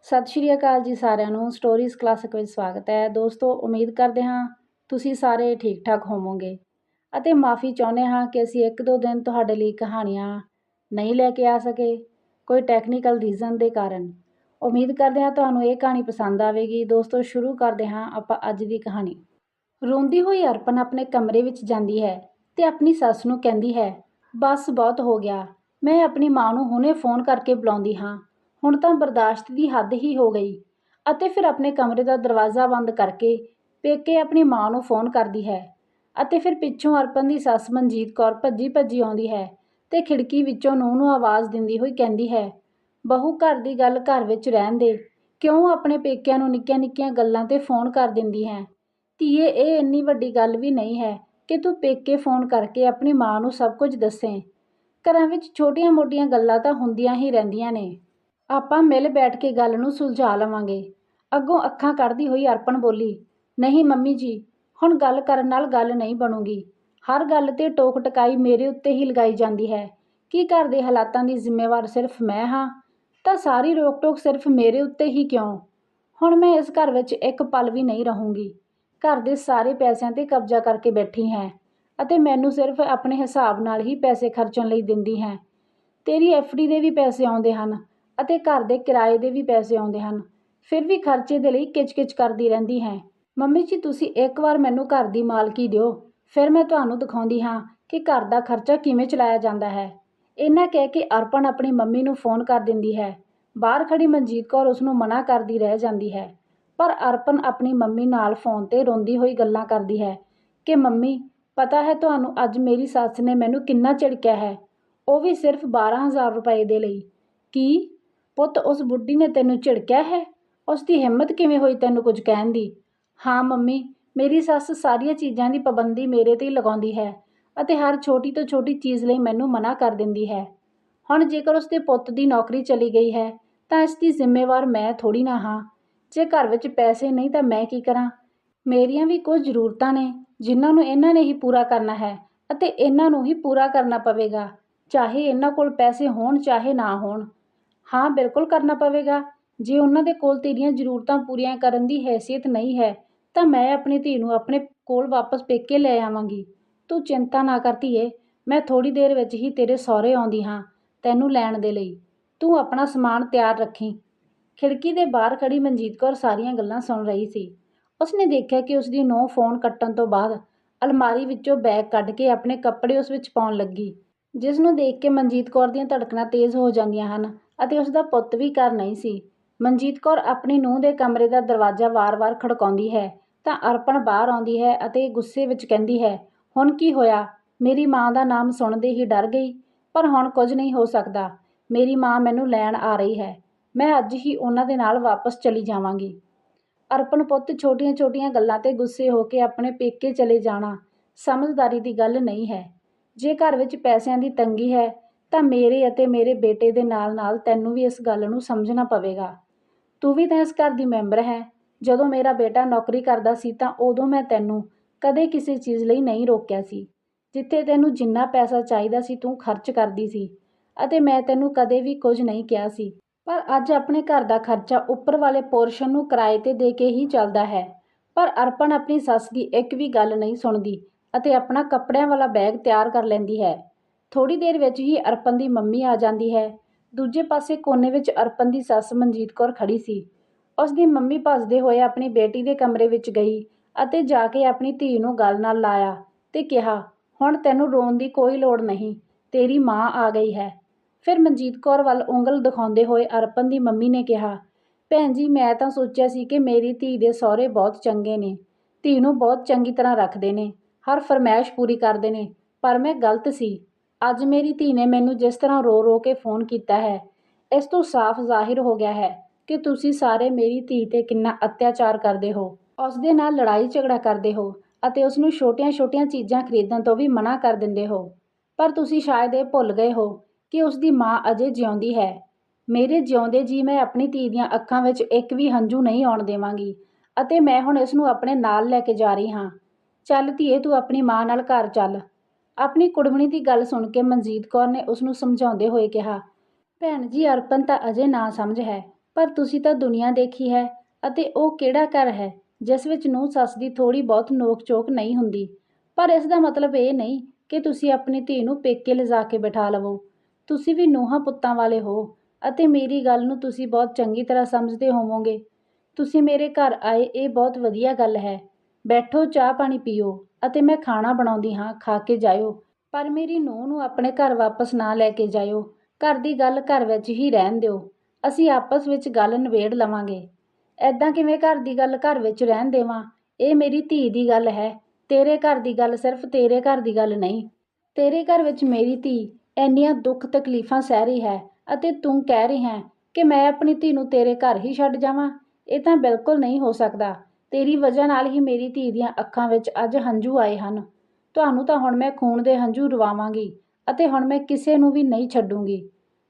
ਸਤਿ ਸ਼੍ਰੀ ਅਕਾਲ ਜੀ ਸਾਰਿਆਂ ਨੂੰ। ਸਟੋਰੀਜ਼ ਕਲਾਸਿਕ ਵਿੱਚ ਸਵਾਗਤ ਹੈ। ਦੋਸਤੋ, ਉਮੀਦ ਕਰਦੇ ਹਾਂ ਤੁਸੀਂ ਸਾਰੇ ਠੀਕ ਠਾਕ ਹੋਵੋਗੇ ਅਤੇ ਮਾफ़ੀ ਚਾਹੁੰਦੇ ਹਾਂ ਕਿ ਅਸੀਂ ਇੱਕ ਦੋ ਦਿਨ ਤੁਹਾਡੇ ਲਈ ਕਹਾਣੀਆਂ ਨਹੀਂ ਲੈ ਕੇ ਆ ਸਕੇ, ਕੋਈ ਟੈਕਨੀਕਲ ਰੀਜ਼ਨ ਦੇ ਕਾਰਨ। ਉਮੀਦ ਕਰਦੇ ਹਾਂ ਤੁਹਾਨੂੰ ਇਹ ਕਹਾਣੀ ਪਸੰਦ ਆਵੇਗੀ। ਦੋਸਤੋ, ਸ਼ੁਰੂ ਕਰਦੇ ਹਾਂ ਆਪਾਂ ਅੱਜ ਦੀ ਕਹਾਣੀ। ਰੋਂਦੀ ਹੋਈ ਅਰਪਨ ਆਪਣੇ ਕਮਰੇ ਵਿੱਚ ਜਾਂਦੀ ਹੈ ਤੇ ਆਪਣੀ ਸੱਸ ਨੂੰ ਕਹਿੰਦੀ ਹੈ, ਬਸ ਬਹੁਤ ਹੋ ਗਿਆ, ਮੈਂ ਆਪਣੀ ਮਾਂ ਨੂੰ ਹੁਣੇ ਫ਼ੋਨ ਕਰਕੇ ਬੁਲਾਉਂਦੀ ਹਾਂ, ਹੁਣ ਤਾਂ ਬਰਦਾਸ਼ਤ ਦੀ ਹੱਦ ਹੀ ਹੋ ਗਈ। ਅਤੇ ਫਿਰ ਆਪਣੇ ਕਮਰੇ ਦਾ ਦਰਵਾਜ਼ਾ ਬੰਦ ਕਰਕੇ ਪੇਕੇ ਆਪਣੀ ਮਾਂ ਨੂੰ ਫ਼ੋਨ ਕਰਦੀ ਹੈ। ਅਤੇ ਫਿਰ ਪਿੱਛੋਂ ਅਰਪਨ ਦੀ ਸੱਸ ਮਨਜੀਤ ਕੌਰ ਭੱਜੀ ਭੱਜੀ ਆਉਂਦੀ ਹੈ ਤੇ ਖਿੜਕੀ ਵਿੱਚੋਂ ਨੂੰਹ ਨੂੰ ਆਵਾਜ਼ ਦਿੰਦੀ ਹੋਈ ਕਹਿੰਦੀ ਹੈ, ਬਹੂ, ਘਰ ਦੀ ਗੱਲ ਘਰ ਵਿੱਚ ਰਹਿਣ ਦੇ, ਕਿਉਂ ਆਪਣੇ ਪੇਕਿਆਂ ਨੂੰ ਨਿੱਕੀਆਂ ਨਿੱਕੀਆਂ ਗੱਲਾਂ 'ਤੇ ਫ਼ੋਨ ਕਰ ਦਿੰਦੀ ਹੈ। ਧੀਏ, ਇਹ ਇੰਨੀ ਵੱਡੀ ਗੱਲ ਵੀ ਨਹੀਂ ਹੈ ਕਿ ਤੂੰ ਪੇਕੇ ਫ਼ੋਨ ਕਰਕੇ ਆਪਣੀ ਮਾਂ ਨੂੰ ਸਭ ਕੁਝ ਦੱਸੇ। ਘਰਾਂ ਵਿੱਚ ਛੋਟੀਆਂ ਮੋਟੀਆਂ ਗੱਲਾਂ ਤਾਂ ਹੁੰਦੀਆਂ ਹੀ ਰਹਿੰਦੀਆਂ ਨੇ, ਆਪਾਂ ਮਿਲ ਬੈਠ ਕੇ ਗੱਲ ਨੂੰ ਸੁਲਝਾ ਲਵਾਂਗੇ। ਅੱਗੋਂ ਅੱਖਾਂ ਕੱਢਦੀ ਹੋਈ ਅਰਪਨ ਬੋਲੀ, ਨਹੀਂ ਮੰਮੀ ਜੀ, ਹੁਣ ਗੱਲ ਕਰਨ ਨਾਲ ਗੱਲ ਨਹੀਂ ਬਣੂਗੀ। ਹਰ ਗੱਲ 'ਤੇ ਟੋਕ ਟਕਾਈ ਮੇਰੇ ਉੱਤੇ ਹੀ ਲਗਾਈ ਜਾਂਦੀ ਹੈ। ਕੀ ਘਰ ਦੇ ਹਾਲਾਤਾਂ ਦੀ ਜ਼ਿੰਮੇਵਾਰ ਸਿਰਫ ਮੈਂ ਹਾਂ? ਤਾਂ ਸਾਰੀ ਰੋਕ ਟੋਕ ਸਿਰਫ ਮੇਰੇ ਉੱਤੇ ਹੀ ਕਿਉਂ? ਹੁਣ ਮੈਂ ਇਸ ਘਰ ਵਿੱਚ ਇੱਕ ਪਲ ਵੀ ਨਹੀਂ ਰਹੂੰਗੀ। ਘਰ ਦੇ ਸਾਰੇ ਪੈਸਿਆਂ 'ਤੇ ਕਬਜ਼ਾ ਕਰਕੇ ਬੈਠੀ ਹੈ ਅਤੇ ਮੈਨੂੰ ਸਿਰਫ ਆਪਣੇ ਹਿਸਾਬ ਨਾਲ ਹੀ ਪੈਸੇ ਖਰਚਣ ਲਈ ਦਿੰਦੀ ਹੈ। ਤੇਰੀ ਐਫਡੀ ਦੇ ਵੀ ਪੈਸੇ ਆਉਂਦੇ ਹਨ ਅਤੇ ਘਰ ਦੇ ਕਿਰਾਏ ਦੇ ਵੀ ਪੈਸੇ ਆਉਂਦੇ ਹਨ, ਫਿਰ ਵੀ ਖਰਚੇ ਦੇ ਲਈ ਕਿਚ-ਕਿਚ ਕਰਦੀ ਰਹਿੰਦੀ ਹੈ। ਮੰਮੀ ਜੀ, ਤੁਸੀਂ ਇੱਕ ਵਾਰ ਮੈਨੂੰ ਘਰ ਦੀ ਮਾਲਕੀ ਦਿਓ, ਫਿਰ ਮੈਂ ਤੁਹਾਨੂੰ ਦਿਖਾਉਂਦੀ ਹਾਂ ਕਿ ਘਰ ਦਾ ਖਰਚਾ ਕਿਵੇਂ ਚਲਾਇਆ ਜਾਂਦਾ ਹੈ। ਇੰਨਾ ਕਹਿ ਕੇ ਅਰਪਨ ਆਪਣੀ ਮੰਮੀ ਨੂੰ ਫ਼ੋਨ ਕਰ ਦਿੰਦੀ ਹੈ। ਬਾਹਰ ਖੜੀ ਮਨਜੀਤ ਕੌਰ ਉਸ ਨੂੰ ਮਨਾ ਕਰਦੀ ਰਹਿ ਜਾਂਦੀ ਹੈ, ਪਰ ਅਰਪਨ ਆਪਣੀ ਮੰਮੀ ਨਾਲ ਫ਼ੋਨ 'ਤੇ ਰੋਂਦੀ ਹੋਈ ਗੱਲਾਂ ਕਰਦੀ ਹੈ ਕਿ ਮੰਮੀ, ਪਤਾ ਹੈ ਤੁਹਾਨੂੰ ਅੱਜ ਮੇਰੀ ਸੱਸ ਨੇ ਮੈਨੂੰ ਕਿੰਨਾ ਝਿੜਕਿਆ ਹੈ, ਉਹ ਵੀ ਸਿਰਫ 12,000 ਰੁਪਏ ਦੇ ਲਈ। ਕੀ ਪੁੱਤ, ਉਸ ਬੁੱਢੀ ਨੇ ਤੈਨੂੰ ਝਿੜਕਿਆ ਹੈ? ਉਸ ਦੀ ਹਿੰਮਤ ਕਿਵੇਂ ਹੋਈ ਤੈਨੂੰ ਕੁਝ ਕਹਿਣ ਦੀ? ਹਾਂ ਮੰਮੀ, ਮੇਰੀ ਸੱਸ ਸਾਰੀਆਂ ਚੀਜ਼ਾਂ ਦੀ ਪਾਬੰਦੀ ਮੇਰੇ 'ਤੇ ਹੀ ਲਗਾਉਂਦੀ ਹੈ ਅਤੇ ਹਰ ਛੋਟੀ ਤੋਂ ਛੋਟੀ ਚੀਜ਼ ਲਈ ਮੈਨੂੰ ਮਨਾ ਕਰ ਦਿੰਦੀ ਹੈ। ਹੁਣ ਜੇਕਰ ਉਸ ਦੇ ਪੁੱਤ ਦੀ ਨੌਕਰੀ ਚਲੀ ਗਈ ਹੈ ਤਾਂ ਇਸ ਦੀ ਜ਼ਿੰਮੇਵਾਰ ਮੈਂ ਥੋੜ੍ਹੀ ਨਾ ਹਾਂ। ਜੇ ਘਰ ਵਿੱਚ ਪੈਸੇ ਨਹੀਂ ਤਾਂ ਮੈਂ ਕੀ ਕਰਾਂ? ਮੇਰੀਆਂ ਵੀ ਕੁਝ ਜ਼ਰੂਰਤਾਂ ਨੇ ਜਿਨ੍ਹਾਂ ਨੂੰ ਇਹਨਾਂ ਨੇ ਹੀ ਪੂਰਾ ਕਰਨਾ ਹੈ ਅਤੇ ਇਹਨਾਂ ਨੂੰ ਹੀ ਪੂਰਾ ਕਰਨਾ ਪਵੇਗਾ, ਚਾਹੇ ਇਹਨਾਂ ਕੋਲ ਪੈਸੇ ਹੋਣ ਚਾਹੇ ਨਾ ਹੋਣ। ਹਾਂ, ਬਿਲਕੁਲ ਕਰਨਾ ਪਵੇਗਾ। ਜੇ ਉਹਨਾਂ ਦੇ ਕੋਲ ਤੇਰੀਆਂ ਜ਼ਰੂਰਤਾਂ ਪੂਰੀਆਂ ਕਰਨ ਦੀ ਹੈਸੀਅਤ ਨਹੀਂ ਹੈ ਤਾਂ ਮੈਂ ਆਪਣੀ ਧੀ ਨੂੰ ਆਪਣੇ ਕੋਲ ਵਾਪਸ ਪੇਕੇ ਲੈ ਆਵਾਂਗੀ। ਤੂੰ ਚਿੰਤਾ ਨਾ ਕਰ ਧੀਏ, ਮੈਂ ਥੋੜ੍ਹੀ ਦੇਰ ਵਿੱਚ ਹੀ ਤੇਰੇ ਸਹੁਰੇ ਆਉਂਦੀ ਹਾਂ ਤੈਨੂੰ ਲੈਣ ਦੇ ਲਈ। ਤੂੰ ਆਪਣਾ ਸਮਾਨ ਤਿਆਰ ਰੱਖੀਂ। ਖਿੜਕੀ ਦੇ ਬਾਹਰ ਖੜੀ ਮਨਜੀਤ ਕੌਰ ਸਾਰੀਆਂ ਗੱਲਾਂ ਸੁਣ ਰਹੀ ਸੀ। ਉਸਨੇ ਦੇਖਿਆ ਕਿ ਉਸਦੀ ਨੂੰਹ ਫ਼ੋਨ ਕੱਟਣ ਤੋਂ ਬਾਅਦ ਅਲਮਾਰੀ ਵਿੱਚੋਂ ਬੈਗ ਕੱਢ ਕੇ ਆਪਣੇ ਕੱਪੜੇ ਉਸ ਵਿੱਚ ਪਾਉਣ ਲੱਗੀ, ਜਿਸ ਨੂੰ ਦੇਖ ਕੇ ਮਨਜੀਤ ਕੌਰ ਦੀਆਂ ਧੜਕਣਾਂ ਤੇਜ਼ ਹੋ ਜਾਂਦੀਆਂ ਹਨ ਅਤੇ ਉਸਦਾ ਪੁੱਤ ਵੀ ਘਰ ਨਹੀਂ ਸੀ। ਮਨਜੀਤ ਕੌਰ ਆਪਣੀ ਨੂੰਹ ਦੇ ਕਮਰੇ ਦਾ ਦਰਵਾਜ਼ਾ ਵਾਰ-ਵਾਰ ਖੜਕਾਉਂਦੀ ਹੈ ਤਾਂ ਅਰਪਨ ਬਾਹਰ ਆਉਂਦੀ ਹੈ ਅਤੇ ਗੁੱਸੇ ਵਿੱਚ ਕਹਿੰਦੀ ਹੈ, ਹੁਣ ਕੀ ਹੋਇਆ? ਮੇਰੀ ਮਾਂ ਦਾ ਨਾਮ ਸੁਣਦੇ ਹੀ ਡਰ ਗਈ, ਪਰ ਹੁਣ ਕੁਝ ਨਹੀਂ ਹੋ ਸਕਦਾ। ਮੇਰੀ ਮਾਂ ਮੈਨੂੰ ਲੈਣ ਆ ਰਹੀ ਹੈ, ਮੈਂ ਅੱਜ ਹੀ ਉਹਨਾਂ ਦੇ ਨਾਲ ਵਾਪਸ ਚਲੀ ਜਾਵਾਂਗੀ। ਅਰਪਨ ਪੁੱਤ, ਛੋਟੀਆਂ-ਛੋਟੀਆਂ ਗੱਲਾਂ 'ਤੇ ਗੁੱਸੇ ਹੋ ਕੇ ਆਪਣੇ ਪੇਕੇ ਚਲੇ ਜਾਣਾ ਸਮਝਦਾਰੀ ਦੀ ਗੱਲ ਨਹੀਂ ਹੈ। ਜੇ ਘਰ ਵਿੱਚ ਪੈਸਿਆਂ ਦੀ ਤੰਗੀ ਹੈ ਤਾਂ ਮੇਰੇ ਅਤੇ ਮੇਰੇ ਬੇਟੇ ਦੇ ਨਾਲ-ਨਾਲ ਤੈਨੂੰ ਵੀ ਇਸ ਗੱਲ ਨੂੰ ਸਮਝਣਾ ਪਵੇਗਾ। ਤੂੰ ਵੀ ਤਾਂ ਇਸ ਘਰ ਦੀ ਮੈਂਬਰ ਹੈ। ਜਦੋਂ ਮੇਰਾ ਬੇਟਾ ਨੌਕਰੀ ਕਰਦਾ ਸੀ ਤਾਂ ਉਦੋਂ ਮੈਂ ਤੈਨੂੰ ਕਦੇ ਕਿਸੇ ਚੀਜ਼ ਲਈ ਨਹੀਂ ਰੋਕਿਆ ਸੀ। ਜਿੱਥੇ ਤੈਨੂੰ ਜਿੰਨਾ ਪੈਸਾ ਚਾਹੀਦਾ ਸੀ ਤੂੰ ਖਰਚ ਕਰਦੀ ਸੀ ਅਤੇ ਮੈਂ ਤੈਨੂੰ ਕਦੇ ਵੀ ਕੁਝ ਨਹੀਂ ਕਿਹਾ ਸੀ। ਪਰ ਅੱਜ ਆਪਣੇ ਘਰ ਦਾ ਖਰਚਾ ਉੱਪਰ ਵਾਲੇ ਪੋਰਸ਼ਨ ਨੂੰ ਕਿਰਾਏ 'ਤੇ ਦੇ ਕੇ ਹੀ ਚੱਲਦਾ ਹੈ। ਪਰ ਅਰਪਨ ਆਪਣੀ ਸੱਸ ਦੀ ਇੱਕ ਵੀ ਗੱਲ ਨਹੀਂ ਸੁਣਦੀ ਅਤੇ ਆਪਣਾ ਕੱਪੜਿਆਂ ਵਾਲਾ ਬੈਗ ਤਿਆਰ ਕਰ ਲੈਂਦੀ ਹੈ। ਥੋੜ੍ਹੀ ਦੇਰ ਵਿੱਚ ਹੀ ਅਰਪਨ ਦੀ ਮੰਮੀ ਆ ਜਾਂਦੀ ਹੈ। ਦੂਜੇ ਪਾਸੇ ਕੋਨੇ ਵਿੱਚ ਅਰਪਨ ਦੀ ਸੱਸ ਮਨਜੀਤ ਕੌਰ ਖੜੀ ਸੀ। ਉਸ ਦੀ ਮੰਮੀ ਭੱਜਦੇ ਹੋਏ ਆਪਣੀ ਬੇਟੀ ਦੇ ਕਮਰੇ ਵਿੱਚ ਗਈ ਅਤੇ ਜਾ ਕੇ ਆਪਣੀ ਧੀ ਨੂੰ ਗਲ ਨਾਲ ਲਾਇਆ ਤੇ ਕਿਹਾ, ਹੁਣ ਤੈਨੂੰ ਰੋਣ ਦੀ ਕੋਈ ਲੋੜ ਨਹੀਂ, ਤੇਰੀ ਮਾਂ ਆ ਗਈ ਹੈ। ਫਿਰ ਮਨਜੀਤ ਕੌਰ ਵੱਲ ਉਂਗਲ ਦਿਖਾਉਂਦੇ ਹੋਏ ਅਰਪਨ ਦੀ ਮੰਮੀ ਨੇ ਕਿਹਾ, ਭੈਣ ਜੀ, ਮੈਂ ਤਾਂ ਸੋਚਿਆ ਸੀ ਕਿ ਮੇਰੀ ਧੀ ਦੇ ਸਹੁਰੇ ਬਹੁਤ ਚੰਗੇ ਨੇ, ਧੀ ਨੂੰ ਬਹੁਤ ਚੰਗੀ ਤਰ੍ਹਾਂ ਰੱਖਦੇ ਨੇ, ਹਰ ਫਰਮਾਇਸ਼ ਪੂਰੀ ਕਰਦੇ ਨੇ, ਪਰ ਮੈਂ ਗਲਤ ਸੀ। ਅੱਜ ਮੇਰੀ ਧੀ ਨੇ ਮੈਨੂੰ ਜਿਸ ਤਰ੍ਹਾਂ ਰੋ-ਰੋ ਕੇ ਫ਼ੋਨ ਕੀਤਾ ਹੈ, ਇਸ ਤੋਂ ਸਾਫ਼ ਜ਼ਾਹਿਰ ਹੋ ਗਿਆ ਹੈ ਕਿ ਤੁਸੀਂ ਸਾਰੇ ਮੇਰੀ ਧੀ 'ਤੇ ਕਿੰਨਾ ਅਤਿਆਚਾਰ ਕਰਦੇ ਹੋ, ਉਸ ਦੇ ਨਾਲ ਲੜਾਈ ਝਗੜਾ ਕਰਦੇ ਹੋ ਅਤੇ ਉਸ ਨੂੰ ਛੋਟੀਆਂ-ਛੋਟੀਆਂ ਚੀਜ਼ਾਂ ਖਰੀਦਣ ਤੋਂ ਵੀ ਮਨਾ ਕਰ ਦਿੰਦੇ ਹੋ। ਪਰ ਤੁਸੀਂ ਸ਼ਾਇਦ ਇਹ ਭੁੱਲ ਗਏ ਹੋ ਕਿ ਉਸ ਦੀ ਮਾਂ ਅਜੇ ਜਿਉਂਦੀ ਹੈ। ਮੇਰੇ ਜਿਉਂਦੇ ਜੀ ਮੈਂ ਆਪਣੀ ਧੀ ਦੀਆਂ ਅੱਖਾਂ ਵਿੱਚ ਇੱਕ ਵੀ ਹੰਝੂ ਨਹੀਂ ਆਉਣ ਦੇਵਾਂਗੀ ਅਤੇ ਮੈਂ ਹੁਣ ਇਸ ਨੂੰ ਆਪਣੇ ਨਾਲ ਲੈ ਕੇ ਜਾ ਰਹੀ ਹਾਂ। ਚੱਲ ਧੀਏ, ਤੂੰ ਆਪਣੀ ਮਾਂ ਨਾਲ ਘਰ ਚੱਲ। ਆਪਣੀ ਕੁੜਮਣੀ ਦੀ ਗੱਲ ਸੁਣ ਕੇ ਮਨਜੀਤ ਕੌਰ ਨੇ ਉਸ ਨੂੰ ਸਮਝਾਉਂਦੇ ਹੋਏ ਕਿਹਾ, ਭੈਣ ਜੀ, ਅਰਪਨ ਤਾਂ ਅਜੇ ਨਾ ਸਮਝ ਹੈ। ਪਰ ਤੁਸੀਂ ਤਾਂ ਦੁਨੀਆ ਦੇਖੀ ਹੈ, ਅਤੇ ਉਹ ਕਿਹੜਾ ਘਰ ਹੈ ਜਿਸ ਵਿੱਚ ਨੂੰਹ ਸੱਸ ਦੀ ਥੋੜ੍ਹੀ ਬਹੁਤ ਨੋਕ ਝੋਕ ਨਹੀਂ ਹੁੰਦੀ। ਪਰ ਇਸ ਦਾ ਮਤਲਬ ਇਹ ਨਹੀਂ ਕਿ ਤੁਸੀਂ ਆਪਣੀ ਧੀ ਨੂੰ ਪੇਕੇ ਲਿਜਾ ਕੇ ਬਿਠਾ ਲਵੋ। ਤੁਸੀਂ ਵੀ ਨੂੰਹਾਂ ਪੁੱਤਾਂ ਵਾਲੇ ਹੋ, ਅਤੇ ਮੇਰੀ ਗੱਲ ਨੂੰ ਤੁਸੀਂ ਬਹੁਤ ਚੰਗੀ ਤਰ੍ਹਾਂ ਸਮਝਦੇ ਹੋਵੋਗੇ। ਤੁਸੀਂ ਮੇਰੇ ਘਰ ਆਏ, ਇਹ ਬਹੁਤ ਵਧੀਆ ਗੱਲ ਹੈ। ਬੈਠੋ, ਚਾਹ ਪਾਣੀ ਪੀਓ, ਅਤੇ ਮੈਂ ਖਾਣਾ ਬਣਾਉਂਦੀ ਹਾਂ, ਖਾ ਕੇ ਜਾਇਓ। ਪਰ ਮੇਰੀ ਨੂੰਹ ਨੂੰ ਆਪਣੇ ਘਰ ਵਾਪਸ ਨਾ ਲੈ ਕੇ ਜਾਇਓ। ਘਰ ਦੀ ਗੱਲ ਘਰ ਵਿੱਚ ਹੀ ਰਹਿਣ ਦਿਓ। ਅਸੀਂ ਆਪਸ ਵਿੱਚ ਗੱਲ ਨਿਬੇੜ ਲਵਾਂਗੇ। ਐਦਾਂ ਕਿਵੇਂ ਘਰ ਦੀ ਗੱਲ ਘਰ ਵਿੱਚ ਰਹਿਣ ਦੇਵਾਂ? ਇਹ ਮੇਰੀ ਧੀ ਦੀ ਗੱਲ ਹੈ। ਤੇਰੇ ਘਰ ਦੀ ਗੱਲ ਸਿਰਫ ਤੇਰੇ ਘਰ ਦੀ ਗੱਲ ਨਹੀਂ। ਤੇਰੇ ਘਰ ਵਿੱਚ ਮੇਰੀ ਧੀ ਇੰਨੀਆਂ ਦੁੱਖ ਤਕਲੀਫਾਂ ਸਹਿ ਰਹੀ ਹੈ, ਅਤੇ ਤੂੰ ਕਹਿ ਰਹੀ ਹੈ ਕਿ ਮੈਂ ਆਪਣੀ ਧੀ ਨੂੰ ਤੇਰੇ ਘਰ ਹੀ ਛੱਡ ਜਾਵਾਂ। ਇਹ ਤਾਂ ਬਿਲਕੁਲ ਨਹੀਂ ਹੋ ਸਕਦਾ। ਤੇਰੀ ਵਜ੍ਹਾ ਨਾਲ ਹੀ ਮੇਰੀ ਧੀ ਦੀਆਂ ਅੱਖਾਂ ਵਿੱਚ ਅੱਜ ਹੰਝੂ ਆਏ ਹਨ। ਤੁਹਾਨੂੰ ਤਾਂ ਹੁਣ ਮੈਂ ਖੂਨ ਦੇ ਹੰਝੂ ਰਵਾਵਾਂਗੀ, ਅਤੇ ਹੁਣ ਮੈਂ ਕਿਸੇ ਨੂੰ ਵੀ ਨਹੀਂ ਛੱਡੂੰਗੀ।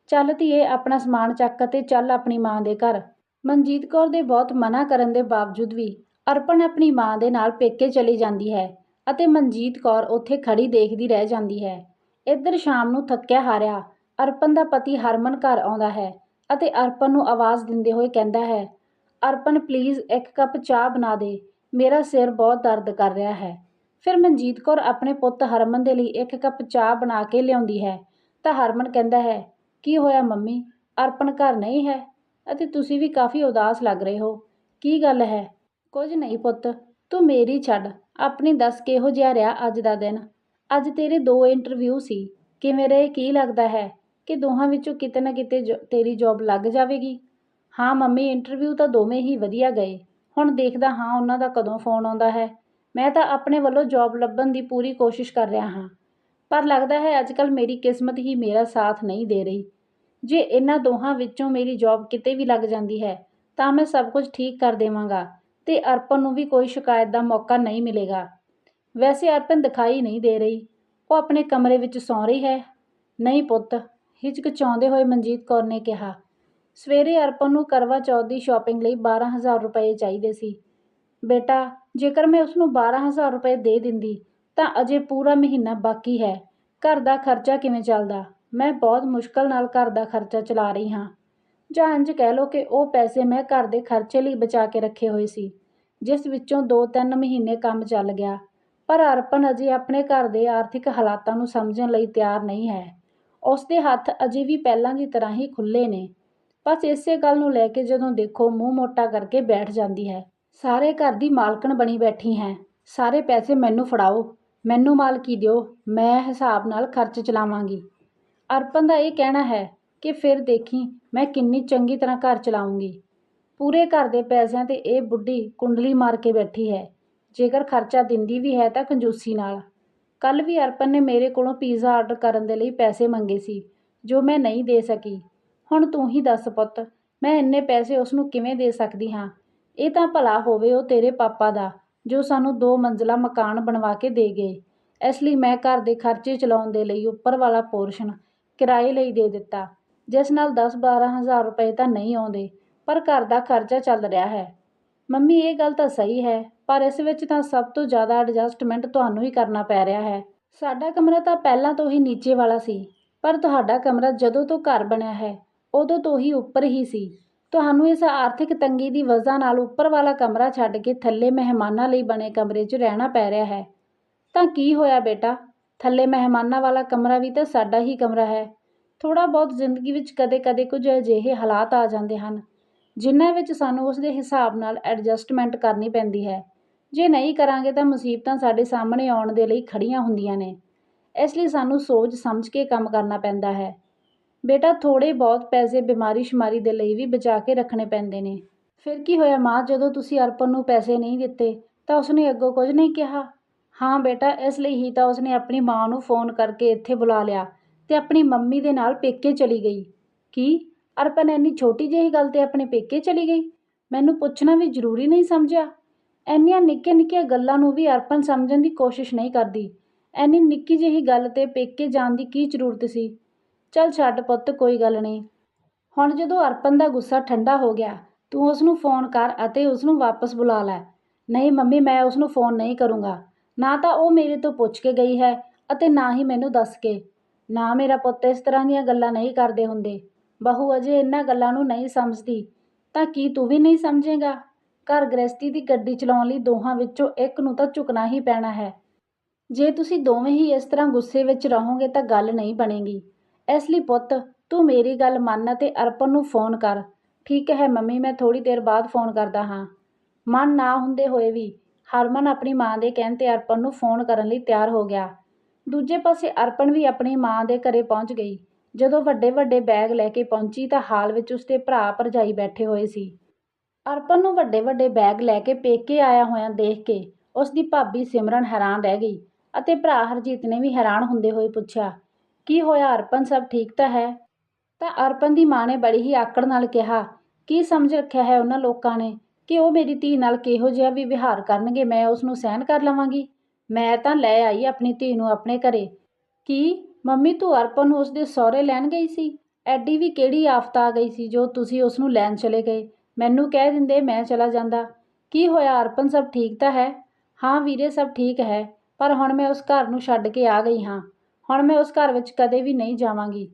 ਚੱਲ ਧੀਏ, ਆਪਣਾ ਸਮਾਨ ਚੱਕ ਅਤੇ ਚੱਲ ਆਪਣੀ ਮਾਂ ਦੇ ਘਰ। ਮਨਜੀਤ ਕੌਰ ਦੇ ਬਹੁਤ ਮਨ੍ਹਾ ਕਰਨ ਦੇ ਬਾਵਜੂਦ ਵੀ ਅਰਪਣ ਆਪਣੀ ਮਾਂ ਦੇ ਨਾਲ ਪੇਕੇ ਚਲੀ ਜਾਂਦੀ ਹੈ, ਅਤੇ ਮਨਜੀਤ ਕੌਰ ਉੱਥੇ ਖੜੀ ਦੇਖਦੀ ਰਹਿ ਜਾਂਦੀ ਹੈ। ਇੱਧਰ ਸ਼ਾਮ ਨੂੰ ਥੱਕਿਆ ਹਾਰਿਆ ਅਰਪਣ ਦਾ ਪਤੀ ਹਰਮਨ ਘਰ ਆਉਂਦਾ ਹੈ, ਅਤੇ ਅਰਪਣ ਨੂੰ ਆਵਾਜ਼ ਦਿੰਦੇ ਹੋਏ ਕਹਿੰਦਾ ਹੈ, ਅਰਪਣ ਪਲੀਜ਼ ਇੱਕ ਕੱਪ ਚਾਹ ਬਣਾ ਦੇ, ਮੇਰਾ ਸਿਰ ਬਹੁਤ ਦਰਦ ਕਰ ਰਿਹਾ ਹੈ। ਫਿਰ ਮਨਜੀਤ ਕੌਰ ਆਪਣੇ ਪੁੱਤ ਹਰਮਨ ਦੇ ਲਈ ਇੱਕ ਕੱਪ ਚਾਹ ਬਣਾ ਕੇ ਲਿਆਉਂਦੀ ਹੈ, ਤਾਂ ਹਰਮਨ ਕਹਿੰਦਾ ਹੈ, ਕੀ ਹੋਇਆ ਮੰਮੀ, ਅਰਪਣ ਘਰ ਨਹੀਂ ਹੈ? ਅਤੇ ਤੁਸੀਂ ਵੀ ਕਾਫੀ ਉਦਾਸ ਲੱਗ ਰਹੇ ਹੋ। ਕੀ ਗੱਲ ਹੈ? ਕੁਝ ਨਹੀਂ ਪੁੱਤ, ਤੂੰ ਮੇਰੀ ਛੱਡ, ਆਪਣੀ ਦੱਸ ਕਿਹੋ ਜਿਹਾ ਰਿਹਾ ਅੱਜ ਦਾ ਦਿਨ? ਅੱਜ ਤੇਰੇ 2 ਇੰਟਰਵਿਊ ਸੀ, ਕਿਵੇਂ ਰਹੇ? ਕੀ ਲੱਗਦਾ ਹੈ ਕਿ ਦੋਹਾਂ ਵਿੱਚੋਂ ਕਿਤੇ ਨਾ ਕਿਤੇ ਤੇਰੀ ਜੌਬ ਲੱਗ ਜਾਵੇਗੀ? ਹਾਂ ਮੰਮੀ, ਇੰਟਰਵਿਊ ਤਾਂ ਦੋਵੇਂ ਹੀ ਵਧੀਆ ਗਏ। ਹੁਣ ਦੇਖਦਾ ਹਾਂ ਉਹਨਾਂ ਦਾ ਕਦੋਂ ਫੋਨ ਆਉਂਦਾ ਹੈ। ਮੈਂ ਤਾਂ ਆਪਣੇ ਵੱਲੋਂ ਜੌਬ ਲੱਭਣ ਦੀ ਪੂਰੀ ਕੋਸ਼ਿਸ਼ ਕਰ ਰਿਹਾ ਹਾਂ, ਪਰ ਲੱਗਦਾ ਹੈ ਅੱਜ ਕੱਲ੍ਹ ਮੇਰੀ ਕਿਸਮਤ ਹੀ ਮੇਰਾ ਸਾਥ ਨਹੀਂ ਦੇ ਰਹੀ। ਜੇ ਇਹਨਾਂ ਦੋਹਾਂ ਵਿੱਚੋਂ ਮੇਰੀ ਜੌਬ ਕਿਤੇ ਵੀ ਲੱਗ ਜਾਂਦੀ ਹੈ ਤਾਂ ਮੈਂ ਸਭ ਕੁਝ ਠੀਕ ਕਰ ਦੇਵਾਂਗਾ, ਤੇ ਅਰਪਣ ਨੂੰ ਵੀ ਕੋਈ ਸ਼ਿਕਾਇਤ ਦਾ ਮੌਕਾ ਨਹੀਂ ਮਿਲੇਗਾ। ਵੈਸੇ ਅਰਪਣ ਦਿਖਾਈ ਨਹੀਂ ਦੇ ਰਹੀ, ਉਹ ਆਪਣੇ ਕਮਰੇ ਵਿੱਚ ਸੌਂ ਰਹੀ ਹੈ। ਨਹੀਂ ਪੁੱਤ, ਹਿਚਕਚਾਉਂਦੇ ਹੋਏ ਮਨਜੀਤ ਕੌਰ ਨੇ ਕਿਹਾ। ਸਵੇਰੇ ਅਰਪਣ ਨੂੰ ਕਰਵਾ ਚੌਥ ਦੀ ਸ਼ਾਪਿੰਗ ਲਈ 12,000 ਰੁਪਏ ਚਾਹੀਦੇ ਸੀ। ਬੇਟਾ, ਜੇਕਰ ਮੈਂ ਉਸਨੂੰ 12,000 ਰੁਪਏ ਦੇ ਦਿੰਦੀ ਤਾਂ ਅਜੇ ਪੂਰਾ ਮਹੀਨਾ ਬਾਕੀ ਹੈ। ਘਰ ਦਾ ਖਰਚਾ ਕਿਵੇਂ ਚੱਲਦਾ? ਮੈਂ ਬਹੁਤ ਮੁਸ਼ਕਲ ਨਾਲ ਘਰ ਦਾ ਖਰਚਾ ਚਲਾ ਰਹੀ ਹਾਂ। ਜਾਂ ਇੰਝ ਕਹਿ ਲਓ ਕਿ ਉਹ ਪੈਸੇ ਮੈਂ ਘਰ ਦੇ ਖਰਚੇ ਲਈ ਬਚਾ ਕੇ ਰੱਖੇ ਹੋਏ ਸੀ, ਜਿਸ ਵਿੱਚੋਂ 2-3 ਮਹੀਨੇ ਕੰਮ ਚੱਲ ਗਿਆ। ਪਰ ਅਰਪਣ ਅਜੇ ਆਪਣੇ ਘਰ ਦੇ ਆਰਥਿਕ ਹਾਲਾਤਾਂ ਨੂੰ ਸਮਝਣ ਲਈ ਤਿਆਰ ਨਹੀਂ ਹੈ। ਉਸ ਦੇ ਹੱਥ ਅਜੇ ਵੀ ਪਹਿਲਾਂ ਦੀ ਤਰ੍ਹਾਂ ਹੀ ਖੁੱਲ੍ਹੇ ਨੇ। ਬਸ ਇਸੇ ਗੱਲ ਨੂੰ ਲੈ ਕੇ ਜਦੋਂ ਦੇਖੋ ਮੂੰਹ ਮੋਟਾ ਕਰਕੇ ਬੈਠ ਜਾਂਦੀ ਹੈ। ਸਾਰੇ ਘਰ ਦੀ ਮਾਲਕਣ ਬਣੀ ਬੈਠੀ ਹੈ, ਸਾਰੇ ਪੈਸੇ ਮੈਨੂੰ ਫੜਾਓ, ਮੈਨੂੰ ਮਾਲਕੀ ਦਿਓ, ਮੈਂ ਹਿਸਾਬ ਨਾਲ ਖਰਚ ਚਲਾਵਾਂਗੀ। ਅਰਪਣ ਦਾ ਇਹ ਕਹਿਣਾ ਹੈ ਕਿ ਫਿਰ ਦੇਖੀ ਮੈਂ ਕਿੰਨੀ ਚੰਗੀ ਤਰ੍ਹਾਂ ਘਰ ਚਲਾਉਂਗੀ। ਪੂਰੇ ਘਰ ਦੇ ਪੈਸਿਆਂ 'ਤੇ ਇਹ ਬੁੱਢੀ ਕੁੰਡਲੀ ਮਾਰ ਕੇ ਬੈਠੀ ਹੈ। ਜੇਕਰ ਖਰਚਾ ਦਿੰਦੀ ਵੀ ਹੈ ਤਾਂ ਕੰਜੂਸੀ ਨਾਲ। ਕੱਲ੍ਹ ਵੀ ਅਰਪਣ ਨੇ ਮੇਰੇ ਕੋਲੋਂ ਪੀਜ਼ਾ ਆਰਡਰ ਕਰਨ ਦੇ ਲਈ ਪੈਸੇ ਮੰਗੇ ਸੀ, ਜੋ ਮੈਂ ਨਹੀਂ ਦੇ ਸਕੀ। ਹੁਣ ਤੂੰ ਹੀ ਦੱਸ ਪੁੱਤ, ਮੈਂ ਇੰਨੇ ਪੈਸੇ ਉਸ ਨੂੰ ਕਿਵੇਂ ਦੇ ਸਕਦੀ ਹਾਂ? ਇਹ ਤਾਂ ਭਲਾ ਹੋਵੇ ਉਹ ਤੇਰੇ ਪਾਪਾ ਦਾ, ਜੋ ਸਾਨੂੰ 2 ਮੰਜ਼ਲਾ ਮਕਾਨ ਬਣਵਾ ਕੇ ਦੇ ਗਏ। ਇਸ ਲਈ ਮੈਂ ਘਰ ਦੇ ਖਰਚੇ ਚਲਾਉਣ ਦੇ ਲਈ ਉੱਪਰ ਵਾਲਾ ਪੋਰਸ਼ਨ ਕਿਰਾਏ ਲਈ ਦੇ ਦਿੱਤਾ, ਜਿਸ ਨਾਲ 10-12,000 ਰੁਪਏ ਤਾਂ ਨਹੀਂ ਆਉਂਦੇ, ਪਰ ਘਰ ਦਾ ਖਰਚਾ ਚੱਲ ਰਿਹਾ ਹੈ। ਮੰਮੀ, ਇਹ ਗੱਲ ਤਾਂ ਸਹੀ ਹੈ, ਪਰ ਇਸ ਵਿੱਚ ਤਾਂ ਸਭ ਤੋਂ ਜ਼ਿਆਦਾ ਐਡਜਸਟਮੈਂਟ ਤੁਹਾਨੂੰ ਹੀ ਕਰਨਾ ਪੈ ਰਿਹਾ ਹੈ। ਸਾਡਾ ਕਮਰਾ ਤਾਂ ਪਹਿਲਾਂ ਤੋਂ ਹੀ ਨੀਚੇ ਵਾਲਾ ਸੀ, ਪਰ ਤੁਹਾਡਾ ਕਮਰਾ ਜਦੋਂ ਤੋਂ ਘਰ ਬਣਿਆ ਹੈ ਉਦੋਂ ਤੋਂ ਹੀ ਉੱਪਰ ਹੀ ਸੀ। ਤੁਹਾਨੂੰ ਇਸ ਆਰਥਿਕ ਤੰਗੀ ਦੀ ਵਜ੍ਹਾ ਨਾਲ ਉੱਪਰ ਵਾਲਾ ਕਮਰਾ ਛੱਡ ਕੇ ਥੱਲੇ ਮਹਿਮਾਨਾਂ ਲਈ ਬਣੇ ਕਮਰੇ 'ਚ ਰਹਿਣਾ ਪੈ ਰਿਹਾ ਹੈ। ਤਾਂ ਕੀ ਹੋਇਆ ਬੇਟਾ, ਥੱਲੇ ਮਹਿਮਾਨਾਂ ਵਾਲਾ ਕਮਰਾ ਵੀ ਤਾਂ ਸਾਡਾ ਹੀ ਕਮਰਾ ਹੈ। ਥੋੜ੍ਹਾ ਬਹੁਤ ਜ਼ਿੰਦਗੀ ਵਿੱਚ ਕਦੇ-ਕਦੇ ਕੁਝ ਅਜਿਹੇ ਹਾਲਾਤ ਆ ਜਾਂਦੇ ਹਨ, ਜਿਨ੍ਹਾਂ ਵਿੱਚ ਸਾਨੂੰ ਉਸ ਦੇ ਹਿਸਾਬ ਨਾਲ ਐਡਜਸਟਮੈਂਟ ਕਰਨੀ ਪੈਂਦੀ ਹੈ। ਜੇ ਨਹੀਂ ਕਰਾਂਗੇ ਤਾਂ ਮੁਸੀਬਤਾਂ ਸਾਡੇ ਸਾਹਮਣੇ ਆਉਣ ਦੇ ਲਈ ਖੜੀਆਂ ਹੁੰਦੀਆਂ ਨੇ। ਇਸ ਲਈ ਸਾਨੂੰ ਸੋਚ ਸਮਝ ਕੇ ਕੰਮ ਕਰਨਾ ਪੈਂਦਾ ਹੈ। ਬੇਟਾ, ਥੋੜ੍ਹੇ ਬਹੁਤ ਪੈਸੇ ਬਿਮਾਰੀ ਸ਼ੁਮਾਰੀ ਦੇ ਲਈ ਵੀ ਬਚਾ ਕੇ ਰੱਖਣੇ ਪੈਂਦੇ ਨੇ। ਫਿਰ ਕੀ ਹੋਇਆ ਮਾਂ, ਜਦੋਂ ਤੁਸੀਂ ਅਰਪਣ ਨੂੰ ਪੈਸੇ ਨਹੀਂ ਦਿੱਤੇ ਤਾਂ ਉਸਨੇ ਅੱਗੋਂ ਕੁਝ ਨਹੀਂ ਕਿਹਾ? ਹਾਂ ਬੇਟਾ, ਇਸ ਲਈ ਹੀ ਤਾਂ ਉਸਨੇ ਆਪਣੀ ਮਾਂ ਨੂੰ ਫੋਨ ਕਰਕੇ ਇੱਥੇ ਬੁਲਾ ਲਿਆ ਤੇ ਆਪਣੀ ਮੰਮੀ ਦੇ ਨਾਲ ਪੇਕੇ ਚਲੀ ਗਈ। ਕੀ? ਅਰਪਣ ਇੰਨੀ ਛੋਟੀ ਜਿਹੀ ਗੱਲ 'ਤੇ ਆਪਣੇ ਪੇਕੇ ਚਲੀ ਗਈ? ਮੈਨੂੰ ਪੁੱਛਣਾ ਵੀ ਜ਼ਰੂਰੀ ਨਹੀਂ ਸਮਝਿਆ? ਇੰਨੀਆਂ ਨਿੱਕੀਆਂ-ਨਿੱਕੀਆਂ ਗੱਲਾਂ ਨੂੰ ਵੀ ਅਰਪਣ ਸਮਝਣ ਦੀ ਕੋਸ਼ਿਸ਼ ਨਹੀਂ ਕਰਦੀ। ਇੰਨੀ ਨਿੱਕੀ ਜਿਹੀ ਗੱਲ 'ਤੇ ਪੇਕੇ ਜਾਣ ਦੀ ਕੀ ਜ਼ਰੂਰਤ ਸੀ? ਚੱਲ ਛੱਡ ਪੁੱਤ, ਕੋਈ ਗੱਲ ਨਹੀਂ। ਹੁਣ ਜਦੋਂ ਅਰਪਣ ਦਾ ਗੁੱਸਾ ਠੰਡਾ ਹੋ ਗਿਆ, ਤੂੰ ਉਸ ਨੂੰ ਫੋਨ ਕਰ ਅਤੇ ਉਸ ਨੂੰ ਵਾਪਸ ਬੁਲਾ ਲੈ। ਨਹੀਂ ਮੰਮੀ, ਮੈਂ ਉਸ ਨੂੰ ਫੋਨ ਨਹੀਂ ਕਰੂੰਗਾ। ਨਾ ਤਾਂ ਉਹ ਮੇਰੇ ਤੋਂ ਪੁੱਛ ਕੇ ਗਈ ਹੈ ਅਤੇ ਨਾ ਹੀ ਮੈਨੂੰ ਦੱਸ ਕੇ। ਨਾ ਮੇਰਾ ਪੁੱਤ ਇਸ ਤਰ੍ਹਾਂ ਦੀਆਂ ਗੱਲਾਂ ਨਹੀਂ ਕਰਦੇ ਹੁੰਦੇ। ਬਹੂ ਅਜੇ ਇਹਨਾਂ ਗੱਲਾਂ ਨੂੰ ਨਹੀਂ ਸਮਝਦੀ ਤਾਂ ਕੀ ਤੂੰ ਵੀ ਨਹੀਂ ਸਮਝੇਗਾ? ਘਰ ਗ੍ਰਹਿਸਤੀ ਦੀ ਗੱਡੀ ਚਲਾਉਣ ਲਈ ਦੋਹਾਂ ਵਿੱਚੋਂ ਇੱਕ ਨੂੰ ਤਾਂ ਝੁਕਣਾ ਹੀ ਪੈਣਾ ਹੈ। ਜੇ ਤੁਸੀਂ ਦੋਵੇਂ ਹੀ ਇਸ ਤਰ੍ਹਾਂ ਗੁੱਸੇ ਵਿੱਚ ਰਹੋਗੇ ਤਾਂ ਗੱਲ ਨਹੀਂ ਬਣੇਗੀ। ਇਸ ਲਈ ਪੁੱਤ, ਤੂੰ ਮੇਰੀ ਗੱਲ ਮੰਨ ਅਤੇ ਅਰਪਣ ਨੂੰ ਫੋਨ ਕਰ। ਠੀਕ ਹੈ ਮੰਮੀ, ਮੈਂ ਥੋੜ੍ਹੀ ਦੇਰ ਬਾਅਦ ਫੋਨ ਕਰਦਾ ਹਾਂ। ਮਨ ਨਾ ਹੁੰਦੇ ਹੋਏ ਵੀ ਹਰਮਨ ਆਪਣੀ ਮਾਂ ਦੇ ਕਹਿਣ 'ਤੇ ਅਰਪਣ ਨੂੰ ਫੋਨ ਕਰਨ ਲਈ ਤਿਆਰ ਹੋ ਗਿਆ। ਦੂਜੇ ਪਾਸੇ ਅਰਪਣ ਵੀ ਆਪਣੀ ਮਾਂ ਦੇ ਘਰੇ ਪਹੁੰਚ ਗਈ। ਜਦੋਂ ਵੱਡੇ ਵੱਡੇ ਬੈਗ ਲੈ ਕੇ ਪਹੁੰਚੀ ਤਾਂ ਹਾਲ ਵਿੱਚ ਉਸਦੇ ਭਰਾ ਭਰਜਾਈ ਬੈਠੇ ਹੋਏ ਸੀ। ਅਰਪਣ ਨੂੰ ਵੱਡੇ ਵੱਡੇ ਬੈਗ ਲੈ ਕੇ ਪੇਕੇ ਆਇਆ ਹੋਇਆ ਦੇਖ ਕੇ ਉਸਦੀ ਭਾਬੀ ਸਿਮਰਨ ਹੈਰਾਨ ਰਹਿ ਗਈ ਅਤੇ ਭਰਾ ਹਰਜੀਤ ਨੇ ਵੀ ਹੈਰਾਨ ਹੁੰਦੇ ਹੋਏ ਪੁੱਛਿਆ, ਕੀ ਹੋਇਆ ਅਰਪਣ, ਸਭ ਠੀਕ ਤਾਂ ਹੈ? ਤਾਂ ਅਰਪਣ ਦੀ ਮਾਂ ਨੇ ਬੜੀ ਹੀ ਆਕੜ ਨਾਲ ਕਿਹਾ, ਕੀ ਸਮਝ ਰੱਖਿਆ ਹੈ ਉਹਨਾਂ ਲੋਕਾਂ ਨੇ ਕਿ ਉਹ ਮੇਰੀ ਧੀ ਨਾਲ ਕਿਹੋ ਜਿਹਾ ਵੀ ਵਿਹਾਰ ਕਰਨਗੇ ਮੈਂ ਉਸ ਨੂੰ ਸਹਿਣ ਕਰ ਲਵਾਂਗੀ? ਮੈਂ ਤਾਂ ਲੈ ਆਈ ਆਪਣੀ ਧੀ ਨੂੰ ਆਪਣੇ ਘਰੇ। ਕੀ ਮੰਮੀ, ਤੂੰ ਅਰਪਣ ਨੂੰ ਉਸਦੇ ਸਹੁਰੇ ਲੈਣ ਗਈ ਸੀ? ਐਡੀ ਵੀ ਕਿਹੜੀ ਆਫਤ ਆ ਗਈ ਸੀ ਜੋ ਤੁਸੀਂ ਉਸ ਨੂੰ ਲੈਣ ਚਲੇ ਗਏ? ਮੈਨੂੰ ਕਹਿ ਦਿੰਦੇ, ਮੈਂ ਚਲਾ ਜਾਂਦਾ। ਕੀ ਹੋਇਆ ਅਰਪਣ, ਸਭ ਠੀਕ ਤਾਂ ਹੈ? ਹਾਂ ਵੀਰੇ, ਸਭ ਠੀਕ ਹੈ, ਪਰ ਹੁਣ ਮੈਂ ਉਸ ਘਰ ਨੂੰ ਛੱਡ ਕੇ ਆ ਗਈ ਹਾਂ। ਹੁਣ ਮੈਂ ਉਸ ਘਰ ਵਿੱਚ ਕਦੇ ਵੀ ਨਹੀਂ ਜਾਵਾਂਗੀ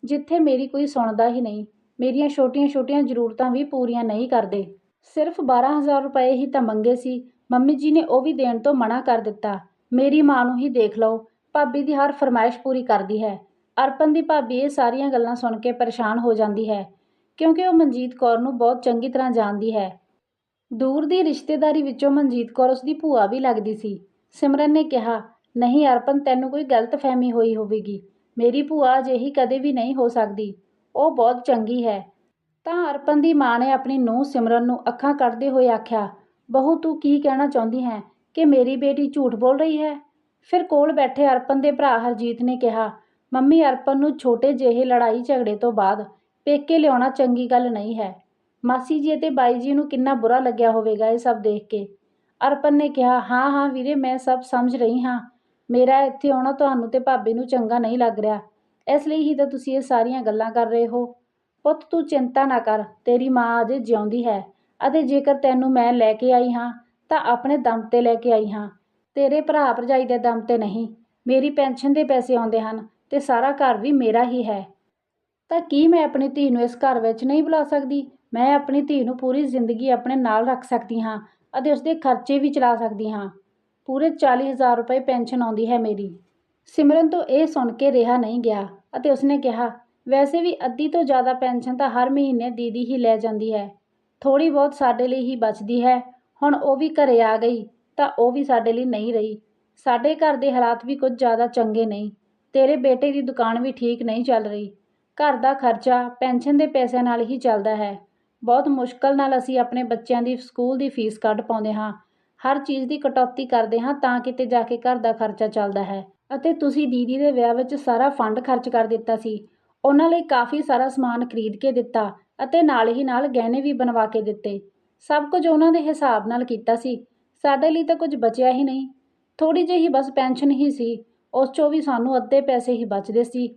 ਜਿੱਥੇ ਮੇਰੀ ਕੋਈ ਸੁਣਦਾ ਹੀ ਨਹੀਂ। ਮੇਰੀਆਂ ਛੋਟੀਆਂ ਛੋਟੀਆਂ ਜ਼ਰੂਰਤਾਂ ਵੀ ਪੂਰੀਆਂ ਨਹੀਂ ਕਰਦੇ। ਸਿਰਫ 12,000 ਰੁਪਏ ਹੀ ਤਾਂ ਮੰਗੇ ਸੀ, ਮੰਮੀ ਜੀ ਨੇ ਉਹ ਵੀ ਦੇਣ ਤੋਂ ਮਨਾ ਕਰ ਦਿੱਤਾ। ਮੇਰੀ ਮਾਂ ਨੂੰ ਹੀ ਦੇਖ ਲਓ, ਭਾਬੀ ਦੀ ਹਰ ਫਰਮਾਇਸ਼ ਪੂਰੀ ਕਰਦੀ ਹੈ। ਅਰਪਣ ਦੀ ਭਾਬੀ ਇਹ ਸਾਰੀਆਂ ਗੱਲਾਂ ਸੁਣ ਕੇ ਪਰੇਸ਼ਾਨ ਹੋ ਜਾਂਦੀ ਹੈ ਕਿਉਂਕਿ ਉਹ ਮਨਜੀਤ ਕੌਰ ਨੂੰ ਬਹੁਤ ਚੰਗੀ ਤਰ੍ਹਾਂ ਜਾਣਦੀ ਹੈ। ਦੂਰ ਦੀ ਰਿਸ਼ਤੇਦਾਰੀ ਵਿੱਚੋਂ ਮਨਜੀਤ ਕੌਰ ਉਸਦੀ ਭੂਆ ਵੀ ਲੱਗਦੀ ਸੀ। ਸਿਮਰਨ ਨੇ ਕਿਹਾ, ਨਹੀਂ ਅਰਪਣ, ਤੈਨੂੰ ਕੋਈ ਗਲਤਫਹਿਮੀ ਹੋਈ ਹੋਵੇਗੀ। ਮੇਰੀ ਭੂਆ ਅਜਿਹੀ ਕਦੇ ਵੀ ਨਹੀਂ ਹੋ ਸਕਦੀ, ਉਹ ਬਹੁਤ ਚੰਗੀ ਹੈ। ਤਾਂ ਅਰਪਣ ਦੀ ਮਾਂ ਨੇ ਆਪਣੀ ਨੂੰਹ ਸਿਮਰਨ ਨੂੰ ਅੱਖਾਂ ਕੱਢਦੇ ਹੋਏ ਆਖਿਆ, ਬਹੂ ਤੂੰ ਕੀ ਕਹਿਣਾ ਚਾਹੁੰਦੀ ਹੈ ਕਿ ਮੇਰੀ ਬੇਟੀ ਝੂਠ ਬੋਲ ਰਹੀ ਹੈ? ਫਿਰ ਕੋਲ ਬੈਠੇ ਅਰਪਣ ਦੇ ਭਰਾ ਹਰਜੀਤ ਨੇ ਕਿਹਾ, ਮੰਮੀ ਅਰਪਣ ਨੂੰ ਛੋਟੇ ਜਿਹੇ ਲੜਾਈ ਝਗੜੇ ਤੋਂ ਬਾਅਦ ਪੇਕੇ ਲਿਆਉਣਾ ਚੰਗੀ ਗੱਲ ਨਹੀਂ ਹੈ। ਮਾਸੀ ਜੀ ਅਤੇ ਬਾਈ ਜੀ ਨੂੰ ਕਿੰਨਾ ਬੁਰਾ ਲੱਗਿਆ ਹੋਵੇਗਾ ਇਹ ਸਭ ਦੇਖ ਕੇ। ਅਰਪਣ ਨੇ ਕਿਹਾ, ਹਾਂ ਹਾਂ ਵੀਰੇ, ਮੈਂ ਸਭ ਸਮਝ ਰਹੀ ਹਾਂ। ਮੇਰਾ ਇੱਥੇ ਆਉਣਾ ਤੁਹਾਨੂੰ ਤੇ ਭਾਬੀ ਨੂੰ ਚੰਗਾ ਨਹੀਂ ਲੱਗ ਰਿਹਾ, ਇਸ ਲਈ ਹੀ ਤਾਂ ਤੁਸੀਂ ਇਹ ਸਾਰੀਆਂ ਗੱਲਾਂ ਕਰ ਰਹੇ ਹੋ। ਪੁੱਤ ਤੂੰ ਚਿੰਤਾ ਨਾ ਕਰ, ਤੇਰੀ ਮਾਂ ਅਜੇ ਜਿਉਂਦੀ ਹੈ ਅਤੇ ਜੇਕਰ ਤੈਨੂੰ ਮੈਂ ਲੈ ਕੇ ਆਈ ਹਾਂ ਤਾਂ ਆਪਣੇ ਦਮ ਤੇ ਲੈ ਕੇ ਆਈ ਹਾਂ, ਤੇਰੇ ਭਰਾ ਭਰਜਾਈ ਦੇ ਦਮ ਤੇ ਨਹੀਂ। ਮੇਰੀ ਪੈਨਸ਼ਨ ਦੇ ਪੈਸੇ ਆਉਂਦੇ ਹਨ ਤੇ ਸਾਰਾ ਘਰ ਵੀ ਮੇਰਾ ਹੀ ਹੈ। ਤਾਂ ਕੀ ਮੈਂ ਆਪਣੀ ਧੀ ਨੂੰ ਇਸ ਘਰ ਵਿੱਚ ਨਹੀਂ ਬੁਲਾ ਸਕਦੀ? ਮੈਂ ਆਪਣੀ ਧੀ ਨੂੰ ਪੂਰੀ ਜ਼ਿੰਦਗੀ ਆਪਣੇ ਨਾਲ ਰੱਖ ਸਕਦੀ ਹਾਂ ਅਤੇ ਉਸਦੇ ਖਰਚੇ ਵੀ ਚਲਾ ਸਕਦੀ ਹਾਂ। ਪੂਰੇ 40,000 ਰੁਪਏ ਪੈਨਸ਼ਨ ਆਉਂਦੀ ਹੈ ਮੇਰੀ। ਸਿਮਰਨ ਤੋਂ ਇਹ ਸੁਣ ਕੇ ਰਿਹਾ ਨਹੀਂ ਗਿਆ ਅਤੇ ਉਸਨੇ ਕਿਹਾ, ਵੈਸੇ ਵੀ ਅੱਧੀ ਤੋਂ ਜ਼ਿਆਦਾ ਪੈਨਸ਼ਨ ਤਾਂ ਹਰ ਮਹੀਨੇ ਦੀਦੀ ਹੀ ਲੈ ਜਾਂਦੀ ਹੈ। ਥੋੜ੍ਹੀ ਬਹੁਤ ਸਾਡੇ ਲਈ ਹੀ ਬਚਦੀ ਹੈ। ਹੁਣ ਉਹ ਵੀ ਘਰੇ ਆ ਗਈ ਤਾਂ ਉਹ ਵੀ ਸਾਡੇ ਲਈ ਨਹੀਂ ਰਹੀ। ਸਾਡੇ ਘਰ ਦੇ ਹਾਲਾਤ ਵੀ ਕੁਝ ਜ਼ਿਆਦਾ ਚੰਗੇ ਨਹੀਂ। ਤੇਰੇ ਬੇਟੇ ਦੀ ਦੁਕਾਨ ਵੀ ਠੀਕ ਨਹੀਂ ਚੱਲ ਰਹੀ। ਘਰ ਦਾ ਖਰਚਾ ਪੈਨਸ਼ਨ ਦੇ ਪੈਸਿਆਂ ਨਾਲ ਹੀ ਚੱਲਦਾ ਹੈ। ਬਹੁਤ ਮੁਸ਼ਕਲ ਨਾਲ ਅਸੀਂ ਆਪਣੇ ਬੱਚਿਆਂ ਦੀ ਸਕੂਲ ਦੀ ਫੀਸ ਕੱਢ ਪਾਉਂਦੇ ਹਾਂ। ਹਰ ਚੀਜ਼ ਦੀ ਕਟੌਤੀ ਕਰਦੇ ਹਾਂ ਤਾਂ ਕਿਤੇ ਜਾ ਕੇ ਘਰ ਦਾ ਖਰਚਾ ਚੱਲਦਾ ਹੈ। ਅਤੇ ਤੁਸੀਂ ਦੀਦੀ ਦੇ ਵਿਆਹ ਵਿੱਚ ਸਾਰਾ ਫੰਡ ਖਰਚ ਕਰ ਦਿੱਤਾ ਸੀ। ਉਹਨਾਂ ਲਈ ਕਾਫੀ ਸਾਰਾ ਸਮਾਨ ਖਰੀਦ ਕੇ ਦਿੱਤਾ ਅਤੇ ਨਾਲ ਹੀ ਨਾਲ ਗਹਿਣੇ ਵੀ ਬਣਵਾ ਕੇ ਦਿੱਤੇ। ਸਭ ਕੁਝ ਉਹਨਾਂ ਦੇ ਹਿਸਾਬ ਨਾਲ ਕੀਤਾ ਸੀ। ਸਾਡੇ ਲਈ ਤਾਂ ਕੁਝ ਬਚਿਆ ਹੀ ਨਹੀਂ। ਥੋੜ੍ਹੀ ਜਿਹੀ ਬਸ ਪੈਨਸ਼ਨ ਹੀ ਸੀ, ਉਸ 'ਚੋਂ ਵੀ ਸਾਨੂੰ ਅੱਧੇ ਪੈਸੇ ਹੀ ਬਚਦੇ ਸੀ।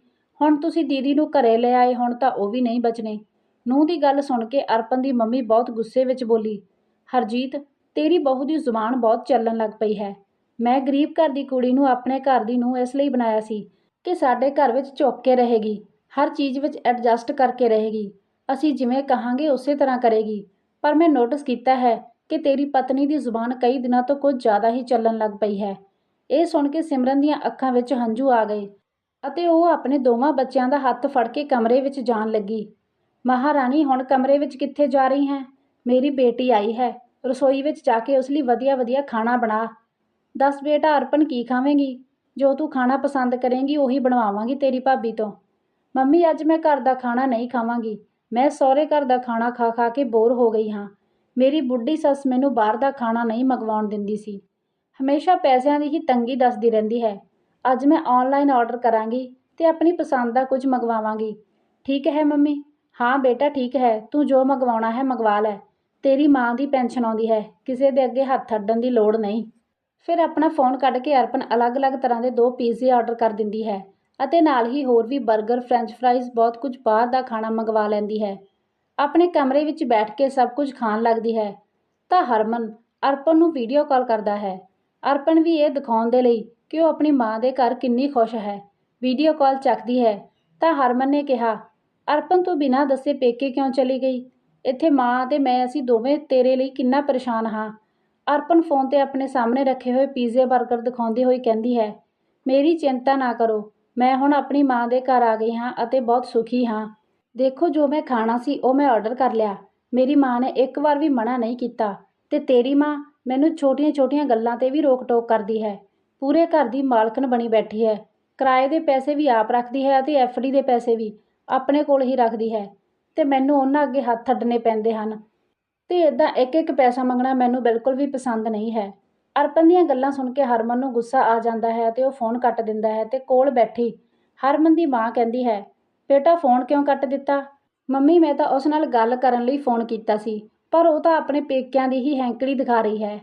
ਹੁਣ ਤੁਸੀਂ ਦੀਦੀ ਨੂੰ ਘਰੇ ਲੈ ਆਏ, ਹੁਣ ਤਾਂ ਉਹ ਵੀ ਨਹੀਂ ਬਚਣੇ। ਨੂੰਹ ਦੀ ਗੱਲ ਸੁਣ ਕੇ ਅਰਪਣ ਦੀ ਮੰਮੀ ਬਹੁਤ ਗੁੱਸੇ ਵਿੱਚ ਬੋਲੀ, ਹਰਜੀਤ, ਤੇਰੀ ਬਹੂ ਦੀ ਜ਼ੁਬਾਨ ਬਹੁਤ ਚੱਲਣ ਲੱਗ ਪਈ ਹੈ। ਮੈਂ ਗਰੀਬ ਘਰ ਦੀ ਕੁੜੀ ਨੂੰ ਆਪਣੇ ਘਰ ਦੀ ਨੂੰਹ ਇਸ ਲਈ ਬਣਾਇਆ ਸੀ ਕਿ ਸਾਡੇ ਘਰ ਵਿੱਚ ਝੁਕ ਕੇ ਰਹੇਗੀ, ਹਰ ਚੀਜ਼ ਵਿੱਚ ਐਡਜਸਟ ਕਰਕੇ ਰਹੇਗੀ। ਅਸੀਂ ਜਿਵੇਂ ਕਹਾਂਗੇ ਉਸੇ ਤਰ੍ਹਾਂ ਕਰੇਗੀ। ਪਰ ਮੈਂ ਨੋਟਿਸ ਕੀਤਾ ਹੈ ਕਿ ਤੇਰੀ ਪਤਨੀ ਦੀ ਜ਼ੁਬਾਨ ਕਈ ਦਿਨਾਂ ਤੋਂ ਕੁਝ ਜ਼ਿਆਦਾ ਹੀ ਚੱਲਣ ਲੱਗ ਪਈ ਹੈ। ਇਹ ਸੁਣ ਕੇ ਸਿਮਰਨ ਦੀਆਂ ਅੱਖਾਂ ਵਿੱਚ ਹੰਝੂ ਆ ਗਏ ਅਤੇ ਉਹ ਆਪਣੇ ਦੋਵਾਂ ਬੱਚਿਆਂ ਦਾ ਹੱਥ ਫੜ ਕੇ ਕਮਰੇ ਵਿੱਚ ਜਾਣ ਲੱਗੀ। ਮਹਾਰਾਣੀ, ਹੁਣ ਕਮਰੇ ਵਿੱਚ ਕਿੱਥੇ ਜਾ ਰਹੀ ਹੈ? ਮੇਰੀ ਬੇਟੀ ਆਈ ਹੈ, ਰਸੋਈ ਵਿੱਚ ਜਾ ਕੇ ਉਸ ਲਈ ਵਧੀਆ ਵਧੀਆ ਖਾਣਾ ਬਣਾ। ਦੱਸ ਬੇਟਾ ਅਰਪਣ, ਕੀ ਖਾਵੇਂਗੀ? ਜੋ ਤੂੰ ਖਾਣਾ ਪਸੰਦ ਕਰੇਂਗੀ ਉਹੀ ਬਣਵਾਵਾਂਗੀ ਤੇਰੀ ਭਾਬੀ ਤੋਂ। ਮੰਮੀ, ਅੱਜ ਮੈਂ ਘਰ ਦਾ ਖਾਣਾ ਨਹੀਂ ਖਾਵਾਂਗੀ। ਮੈਂ ਸਹੁਰੇ ਘਰ ਦਾ ਖਾਣਾ ਖਾ ਖਾ ਕੇ ਬੋਰ ਹੋ ਗਈ ਹਾਂ। ਮੇਰੀ ਬੁੱਢੀ ਸੱਸ ਮੈਨੂੰ ਬਾਹਰ ਦਾ ਖਾਣਾ ਨਹੀਂ ਮੰਗਵਾਉਣ ਦਿੰਦੀ ਸੀ। ਹਮੇਸ਼ਾ ਪੈਸਿਆਂ ਦੀ ਹੀ ਤੰਗੀ ਦੱਸਦੀ ਰਹਿੰਦੀ ਹੈ। ਅੱਜ ਮੈਂ ਆਨਲਾਈਨ ਆਰਡਰ ਕਰਾਂਗੀ ਤੇ ਆਪਣੀ ਪਸੰਦ ਦਾ ਕੁਝ ਮੰਗਵਾਵਾਂਗੀ। ਠੀਕ ਹੈ ਮੰਮੀ? ਹਾਂ ਬੇਟਾ ਠੀਕ ਹੈ, ਤੂੰ ਜੋ ਮੰਗਵਾਉਣਾ ਹੈ ਮੰਗਵਾ ਲੈ। ਤੇਰੀ ਮਾਂ ਦੀ ਪੈਨਸ਼ਨ ਆਉਂਦੀ ਹੈ, ਕਿਸੇ ਦੇ ਅੱਗੇ ਹੱਥ ਅੱਡਣ ਦੀ ਲੋੜ ਨਹੀਂ। ਫਿਰ ਆਪਣਾ ਫੋਨ ਕੱਢ ਕੇ ਅਰਪਣ ਅਲੱਗ-ਅਲੱਗ ਤਰ੍ਹਾਂ ਦੇ 2 ਪੀਜ਼ੇ ਆਰਡਰ ਕਰ ਦਿੰਦੀ ਹੈ ਅਤੇ ਨਾਲ ਹੀ ਹੋਰ ਵੀ ਬਰਗਰ, ਫ੍ਰੈਂਚ ਫਰਾਈਜ਼, ਬਹੁਤ ਕੁਝ ਬਾਹਰ ਦਾ ਖਾਣਾ ਮੰਗਵਾ ਲੈਂਦੀ ਹੈ। ਆਪਣੇ ਕਮਰੇ ਵਿੱਚ ਬੈਠ ਕੇ ਸਭ ਕੁਝ ਖਾਣ ਲੱਗਦੀ ਹੈ ਤਾਂ ਹਰਮਨ ਅਰਪਣ ਨੂੰ ਵੀਡੀਓ ਕਾਲ ਕਰਦਾ ਹੈ। ਅਰਪਣ ਵੀ ਇਹ ਦਿਖਾਉਣ ਦੇ ਲਈ ਕਿ ਉਹ ਆਪਣੀ ਮਾਂ ਦੇ ਘਰ ਕਿੰਨੀ ਖੁਸ਼ ਹੈ, ਵੀਡੀਓ ਕਾਲ ਚੱਕਦੀ ਹੈ ਤਾਂ ਹਰਮਨ ਨੇ ਕਿਹਾ, ਅਰਪਣ ਤੂੰ ਬਿਨਾਂ ਦੱਸੇ ਪੇਕੇ ਕਿਉਂ ਚਲੀ ਗਈ? ਇੱਥੇ ਮਾਂ ਅਤੇ ਮੈਂ ਅਸੀਂ ਦੋਵੇਂ ਤੇਰੇ ਲਈ ਕਿੰਨਾ ਪਰੇਸ਼ਾਨ ਹਾਂ। ਅਰਪਣ ਫੋਨ 'ਤੇ ਆਪਣੇ ਸਾਹਮਣੇ ਰੱਖੇ ਹੋਏ ਪੀਜ਼ੇ ਬਰਗਰ ਦਿਖਾਉਂਦੀ ਹੋਈ ਕਹਿੰਦੀ ਹੈ, ਮੇਰੀ ਚਿੰਤਾ ਨਾ ਕਰੋ, ਮੈਂ ਹੁਣ ਆਪਣੀ ਮਾਂ ਦੇ ਘਰ ਆ ਗਈ ਹਾਂ ਅਤੇ ਬਹੁਤ ਸੁਖੀ ਹਾਂ। ਦੇਖੋ, ਜੋ ਮੈਂ ਖਾਣਾ ਸੀ ਉਹ ਮੈਂ ਆਰਡਰ ਕਰ ਲਿਆ। ਮੇਰੀ ਮਾਂ ਨੇ ਇੱਕ ਵਾਰ ਵੀ ਮਨਾ ਨਹੀਂ ਕੀਤਾ ਤੇ ਤੇਰੀ ਮਾਂ ਮੈਨੂੰ ਛੋਟੀਆਂ-ਛੋਟੀਆਂ ਗੱਲਾਂ 'ਤੇ ਵੀ ਰੋਕ-ਟੋਕ ਕਰਦੀ ਹੈ। ਪੂਰੇ ਘਰ ਦੀ ਮਾਲਕਣ ਬਣੀ ਬੈਠੀ ਹੈ। ਕਿਰਾਏ ਦੇ ਪੈਸੇ ਵੀ ਆਪ ਰੱਖਦੀ ਹੈ ਅਤੇ ਐਫ.ਡੀ ਦੇ ਪੈਸੇ ਵੀ ਆਪਣੇ ਕੋਲ ਹੀ ਰੱਖਦੀ ਹੈ ਤੇ ਮੈਨੂੰ ਉਹਨਾਂ ਅੱਗੇ ਹੱਥ ਅੱਡਣੇ ਪੈਂਦੇ ਹਨ ਤੇ ਇੱਦਾਂ ਇੱਕ-ਇੱਕ ਪੈਸਾ ਮੰਗਣਾ ਮੈਨੂੰ ਬਿਲਕੁਲ ਵੀ ਪਸੰਦ ਨਹੀਂ ਹੈ। ਅਰਪਣ ਦੀਆਂ ਗੱਲਾਂ ਸੁਣ ਕੇ ਹਰਮਨ ਨੂੰ ਗੁੱਸਾ ਆ ਜਾਂਦਾ ਹੈ ਤੇ ਉਹ ਫੋਨ ਕੱਟ ਦਿੰਦਾ ਹੈ ਤੇ ਕੋਲ ਬੈਠੀ ਹਰਮਨ ਦੀ ਮਾਂ ਕਹਿੰਦੀ ਹੈ, ਬੇਟਾ ਫੋਨ ਕਿਉਂ ਕੱਟ ਦਿੱਤਾ? ਮੰਮੀ, ਮੈਂ ਤਾਂ ਉਸ ਨਾਲ ਗੱਲ ਕਰਨ ਲਈ ਫੋਨ ਕੀਤਾ ਸੀ, ਪਰ ਉਹ ਤਾਂ ਆਪਣੇ ਪੇਕਿਆਂ ਦੀ ਹੀ ਹੈਂਕੜੀ ਦਿਖਾ ਰਹੀ ਹੈ।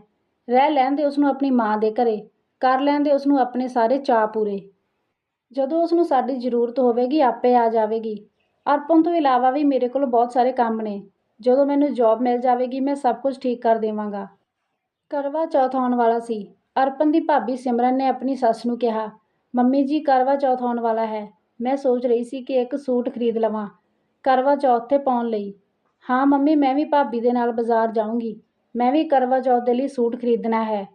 ਰਹਿ ਲੈਣ ਦੇ ਉਸਨੂੰ ਆਪਣੀ ਮਾਂ ਦੇ ਘਰੇ, ਕਰ ਲੈਣ ਦੇ ਉਸਨੂੰ ਆਪਣੇ ਸਾਰੇ ਚਾਅ ਪੂਰੇ। ਜਦੋਂ ਉਸਨੂੰ ਸਾਡੀ ਜ਼ਰੂਰਤ ਹੋਵੇਗੀ ਆਪੇ ਆ ਜਾਵੇਗੀ। ਅਰਪਣ ਤੋਂ ਇਲਾਵਾ ਵੀ ਮੇਰੇ ਕੋਲ ਬਹੁਤ ਸਾਰੇ ਕੰਮ ਨੇ। ਜਦੋਂ ਮੈਨੂੰ ਜੌਬ ਮਿਲ ਜਾਵੇਗੀ ਮੈਂ ਸਭ ਕੁਝ ਠੀਕ ਕਰ ਦੇਵਾਂਗਾ। ਕਰਵਾ ਚੌਥ ਆਉਣ ਵਾਲਾ ਸੀ। ਅਰਪਣ ਦੀ ਭਾਬੀ ਸਿਮਰਨ ਨੇ ਆਪਣੀ ਸੱਸ ਨੂੰ ਕਿਹਾ, ਮੰਮੀ ਜੀ, ਕਰਵਾ ਚੌਥ ਆਉਣ ਵਾਲਾ ਹੈ। ਮੈਂ ਸੋਚ ਰਹੀ ਸੀ ਕਿ ਇੱਕ ਸੂਟ ਖਰੀਦ ਲਵਾਂ ਕਰਵਾ ਚੌਥ 'ਤੇ ਪਾਉਣ ਲਈ। ਹਾਂ ਮੰਮੀ, ਮੈਂ ਵੀ ਭਾਬੀ ਦੇ ਨਾਲ ਬਾਜ਼ਾਰ ਜਾਊਂਗੀ। ਮੈਂ ਵੀ ਕਰਵਾ ਚੌਥ ਦੇ ਲਈ ਸੂਟ ਖਰੀਦਣਾ ਹੈ।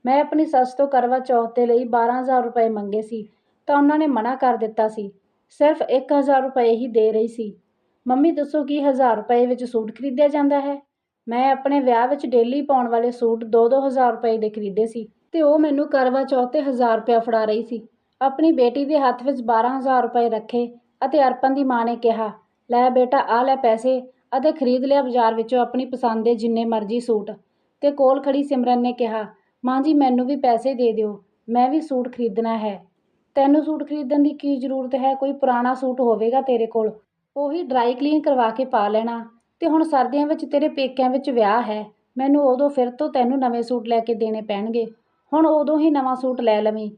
ਮੈਂ ਆਪਣੀ ਸੱਸ ਤੋਂ ਕਰਵਾ ਚੌਥ ਦੇ ਲਈ 12,000 ਰੁਪਏ ਮੰਗੇ ਸੀ ਤਾਂ ਉਹਨਾਂ ਨੇ ਮਨਾ ਕਰ ਦਿੱਤਾ ਸੀ। ਸਿਰਫ 1,000 ਰੁਪਏ ਹੀ ਦੇ ਰਹੀ ਸੀ। ਮੰਮੀ ਦੱਸੋ, ਕੀ 1,000 ਰੁਪਏ ਵਿੱਚ ਸੂਟ ਖਰੀਦਿਆ ਜਾਂਦਾ ਹੈ? ਮੈਂ ਆਪਣੇ ਵਿਆਹ ਵਿੱਚ ਡੇਲੀ ਪਾਉਣ ਵਾਲੇ ਸੂਟ 2-2 ਹਜ਼ਾਰ ਰੁਪਏ ਦੇ ਖਰੀਦੇ ਸੀ ਤੇ ਉਹ ਮੈਨੂੰ ਕਰਵਾ ਚੌਥ 'ਤੇ 1,000 ਰੁਪਇਆ ਫੜਾ ਰਹੀ ਸੀ। ਆਪਣੀ ਬੇਟੀ ਦੇ ਹੱਥ ਵਿੱਚ 12,000 ਰੁਪਏ ਰੱਖੇ ਅਤੇ ਅਰਪਣ ਦੀ ਮਾਂ ਨੇ ਕਿਹਾ, ਲੈ ਬੇਟਾ, ਆ ਲੈ ਪੈਸੇ ਅਤੇ ਖਰੀਦ ਲਿਆ ਬਾਜ਼ਾਰ ਵਿੱਚੋਂ ਆਪਣੀ ਪਸੰਦ ਦੇ ਜਿੰਨੇ ਮਰਜ਼ੀ ਸੂਟ। ਤੇ ਕੋਲ ਖੜੀ ਸਿਮਰਨ ਨੇ ਕਿਹਾ, ਮਾਂ ਜੀ, ਮੈਨੂੰ ਵੀ ਪੈਸੇ ਦੇ ਦਿਓ, ਮੈਂ ਵੀ ਸੂਟ ਖਰੀਦਣਾ ਹੈ। ਤੈਨੂੰ ਸੂਟ ਖਰੀਦਣ ਦੀ ਕੀ ਜ਼ਰੂਰਤ ਹੈ? ਕੋਈ ਪੁਰਾਣਾ ਸੂਟ ਹੋਵੇਗਾ ਤੇਰੇ ਕੋਲ, ਉਹੀ ਡਰਾਈ ਕਲੀਨ ਕਰਵਾ ਕੇ ਪਾ ਲੈਣਾ। ਤੇ ਹੁਣ ਸਰਦੀਆਂ ਵਿੱਚ ਤੇਰੇ ਪੇਕਿਆਂ ਵਿੱਚ ਵਿਆਹ ਹੈ, ਮੈਨੂੰ ਉਦੋਂ ਫਿਰ ਤੋਂ ਤੈਨੂੰ ਨਵੇਂ ਸੂਟ ਲੈ ਕੇ ਦੇਣੇ ਪੈਣਗੇ। ਹੁਣ ਉਦੋਂ ਹੀ ਨਵਾਂ ਸੂਟ ਲੈ ਲਵੀਂ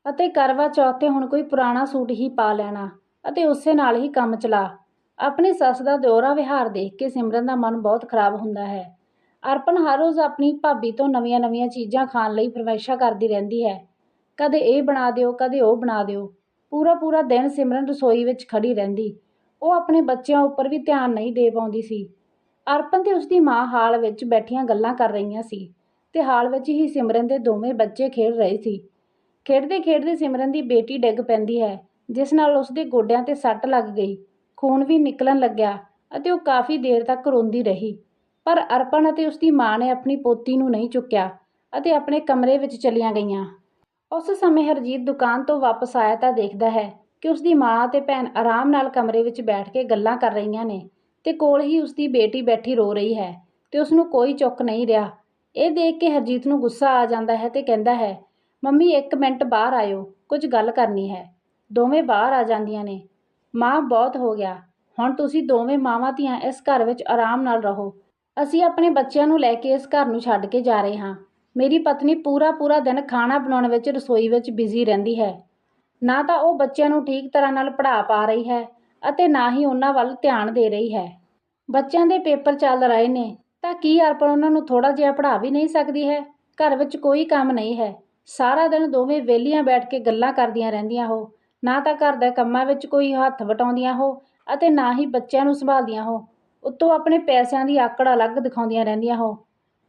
ਅਤੇ ਕਰਵਾ ਚੌਥ 'ਤੇ ਹੁਣ ਕੋਈ ਪੁਰਾਣਾ ਸੂਟ ਹੀ ਪਾ ਲੈਣਾ ਅਤੇ ਉਸੇ ਨਾਲ ਹੀ ਕੰਮ ਚਲਾ। ਆਪਣੀ ਸੱਸ ਦਾ ਦਿਓਰਾ ਵਿਹਾਰ ਦੇਖ ਕੇ ਸਿਮਰਨ ਦਾ ਮਨ ਬਹੁਤ ਖਰਾਬ ਹੁੰਦਾ ਹੈ। ਅਰਪਣ ਹਰ ਰੋਜ਼ ਆਪਣੀ ਭਾਬੀ ਤੋਂ ਨਵੀਆਂ-ਨਵੀਆਂ ਚੀਜ਼ਾਂ ਖਾਣ ਲਈ ਫਰਮਾਇਸ਼ਾਂ ਕਰਦੀ ਰਹਿੰਦੀ ਹੈ। ਕਦੇ ਇਹ ਬਣਾ ਦਿਓ, ਕਦੇ ਉਹ ਬਣਾ ਦਿਓ। ਪੂਰਾ ਦਿਨ ਸਿਮਰਨ ਰਸੋਈ ਵਿੱਚ ਖੜੀ ਰਹਿੰਦੀ। ਉਹ ਆਪਣੇ ਬੱਚਿਆਂ ਉੱਪਰ ਵੀ ਧਿਆਨ ਨਹੀਂ ਦੇ ਪਾਉਂਦੀ ਸੀ। ਅਰਪਣ ਤੇ ਉਸਦੀ ਮਾਂ ਹਾਲ ਵਿੱਚ ਬੈਠੀਆਂ ਗੱਲਾਂ ਕਰ ਰਹੀਆਂ ਸੀ ਤੇ ਹਾਲ ਵਿੱਚ ਹੀ ਸਿਮਰਨ ਦੇ ਦੋਵੇਂ ਬੱਚੇ ਖੇਡ ਰਹੇ ਸੀ। ਖੇਡਦੇ-ਖੇਡਦੇ ਸਿਮਰਨ ਦੀ ਬੇਟੀ ਡਿੱਗ ਪੈਂਦੀ ਹੈ, ਜਿਸ ਨਾਲ ਉਸਦੇ ਗੋਡਿਆਂ 'ਤੇ ਸੱਟ ਲੱਗ ਗਈ। ਖੂਨ ਵੀ ਨਿਕਲਣ ਲੱਗਿਆ ਅਤੇ ਉਹ ਕਾਫੀ ਦੇਰ ਤੱਕ ਰੋਂਦੀ ਰਹੀ। ਪਰ ਅਰਪਣ ਅਤੇ ਉਸਦੀ ਮਾਂ ਨੇ ਆਪਣੀ ਪੋਤੀ ਨੂੰ ਨਹੀਂ ਚੁੱਕਿਆ ਅਤੇ ਆਪਣੇ ਕਮਰੇ ਵਿੱਚ ਚਲੀਆਂ ਗਈਆਂ। ਉਸ ਸਮੇਂ ਹਰਜੀਤ ਦੁਕਾਨ ਤੋਂ ਵਾਪਸ ਆਇਆ ਤਾਂ ਦੇਖਦਾ ਹੈ ਕਿ ਉਸਦੀ ਮਾਂ ਅਤੇ ਭੈਣ ਆਰਾਮ ਨਾਲ ਕਮਰੇ ਵਿੱਚ ਬੈਠ ਕੇ ਗੱਲਾਂ ਕਰ ਰਹੀਆਂ ਨੇ ਤੇ ਕੋਲ ਹੀ ਉਸਦੀ ਬੇਟੀ ਬੈਠੀ ਰੋ ਰਹੀ ਹੈ ਤੇ ਉਸਨੂੰ ਕੋਈ ਚੁੱਕ ਨਹੀਂ ਰਿਹਾ। ਇਹ ਦੇਖ ਕੇ ਹਰਜੀਤ ਨੂੰ ਗੁੱਸਾ ਆ ਜਾਂਦਾ ਹੈ ਤੇ ਕਹਿੰਦਾ ਹੈ, ਮੰਮੀ 1 ਮਿੰਟ ਬਾਹਰ ਆਇਓ, ਕੁਝ ਗੱਲ ਕਰਨੀ ਹੈ। ਦੋਵੇਂ ਬਾਹਰ ਆ ਜਾਂਦੀਆਂ ਨੇ। ਮਾਂ, ਬਹੁਤ ਹੋ ਗਿਆ, ਹੁਣ ਤੁਸੀਂ ਦੋਵੇਂ ਮਾਵਾਂ ਧੀਆਂ ਇਸ ਘਰ ਵਿੱਚ ਆਰਾਮ ਨਾਲ ਰਹੋ। ਅਸੀਂ ਆਪਣੇ ਬੱਚਿਆਂ ਨੂੰ ਲੈ ਕੇ ਇਸ ਘਰ ਨੂੰ ਛੱਡ ਕੇ ਜਾ ਰਹੇ ਹਾਂ। ਮੇਰੀ ਪਤਨੀ ਪੂਰਾ ਦਿਨ ਖਾਣਾ ਬਣਾਉਣ ਵਿੱਚ ਰਸੋਈ ਵਿੱਚ ਬਿਜ਼ੀ ਰਹਿੰਦੀ ਹੈ। ਨਾ ਤਾਂ ਉਹ ਬੱਚਿਆਂ ਨੂੰ ਠੀਕ ਤਰ੍ਹਾਂ ਨਾਲ ਪੜ੍ਹਾ ਪਾ ਰਹੀ ਹੈ ਅਤੇ ਨਾ ਹੀ ਉਹਨਾਂ ਵੱਲ ਧਿਆਨ ਦੇ ਰਹੀ ਹੈ। ਬੱਚਿਆਂ ਦੇ ਪੇਪਰ ਚੱਲ ਰਹੇ ਨੇ ਤਾਂ ਕੀ ਅਰਪਣ ਉਹਨਾਂ ਨੂੰ ਥੋੜ੍ਹਾ ਜਿਹਾ ਪੜ੍ਹਾ ਵੀ ਨਹੀਂ ਸਕਦੀ ਹੈ? ਘਰ ਵਿੱਚ ਕੋਈ ਕੰਮ ਨਹੀਂ ਹੈ। ਸਾਰਾ ਦਿਨ ਦੋਵੇਂ ਵਿਹਲੀਆਂ ਬੈਠ ਕੇ ਗੱਲਾਂ ਕਰਦੀਆਂ ਰਹਿੰਦੀਆਂ ਹੋ। ਨਾ ਤਾਂ ਘਰ ਦੇ ਕੰਮਾਂ ਵਿੱਚ ਕੋਈ ਹੱਥ ਵਟਾਉਂਦੀਆਂ ਹੋ ਅਤੇ ਨਾ ਹੀ ਬੱਚਿਆਂ ਨੂੰ ਸੰਭਾਲਦੀਆਂ ਹੋ। ਉੱਤੋਂ ਆਪਣੇ ਪੈਸਿਆਂ ਦੀ ਆਕੜ ਅਲੱਗ ਦਿਖਾਉਂਦੀਆਂ ਰਹਿੰਦੀਆਂ ਹੋ।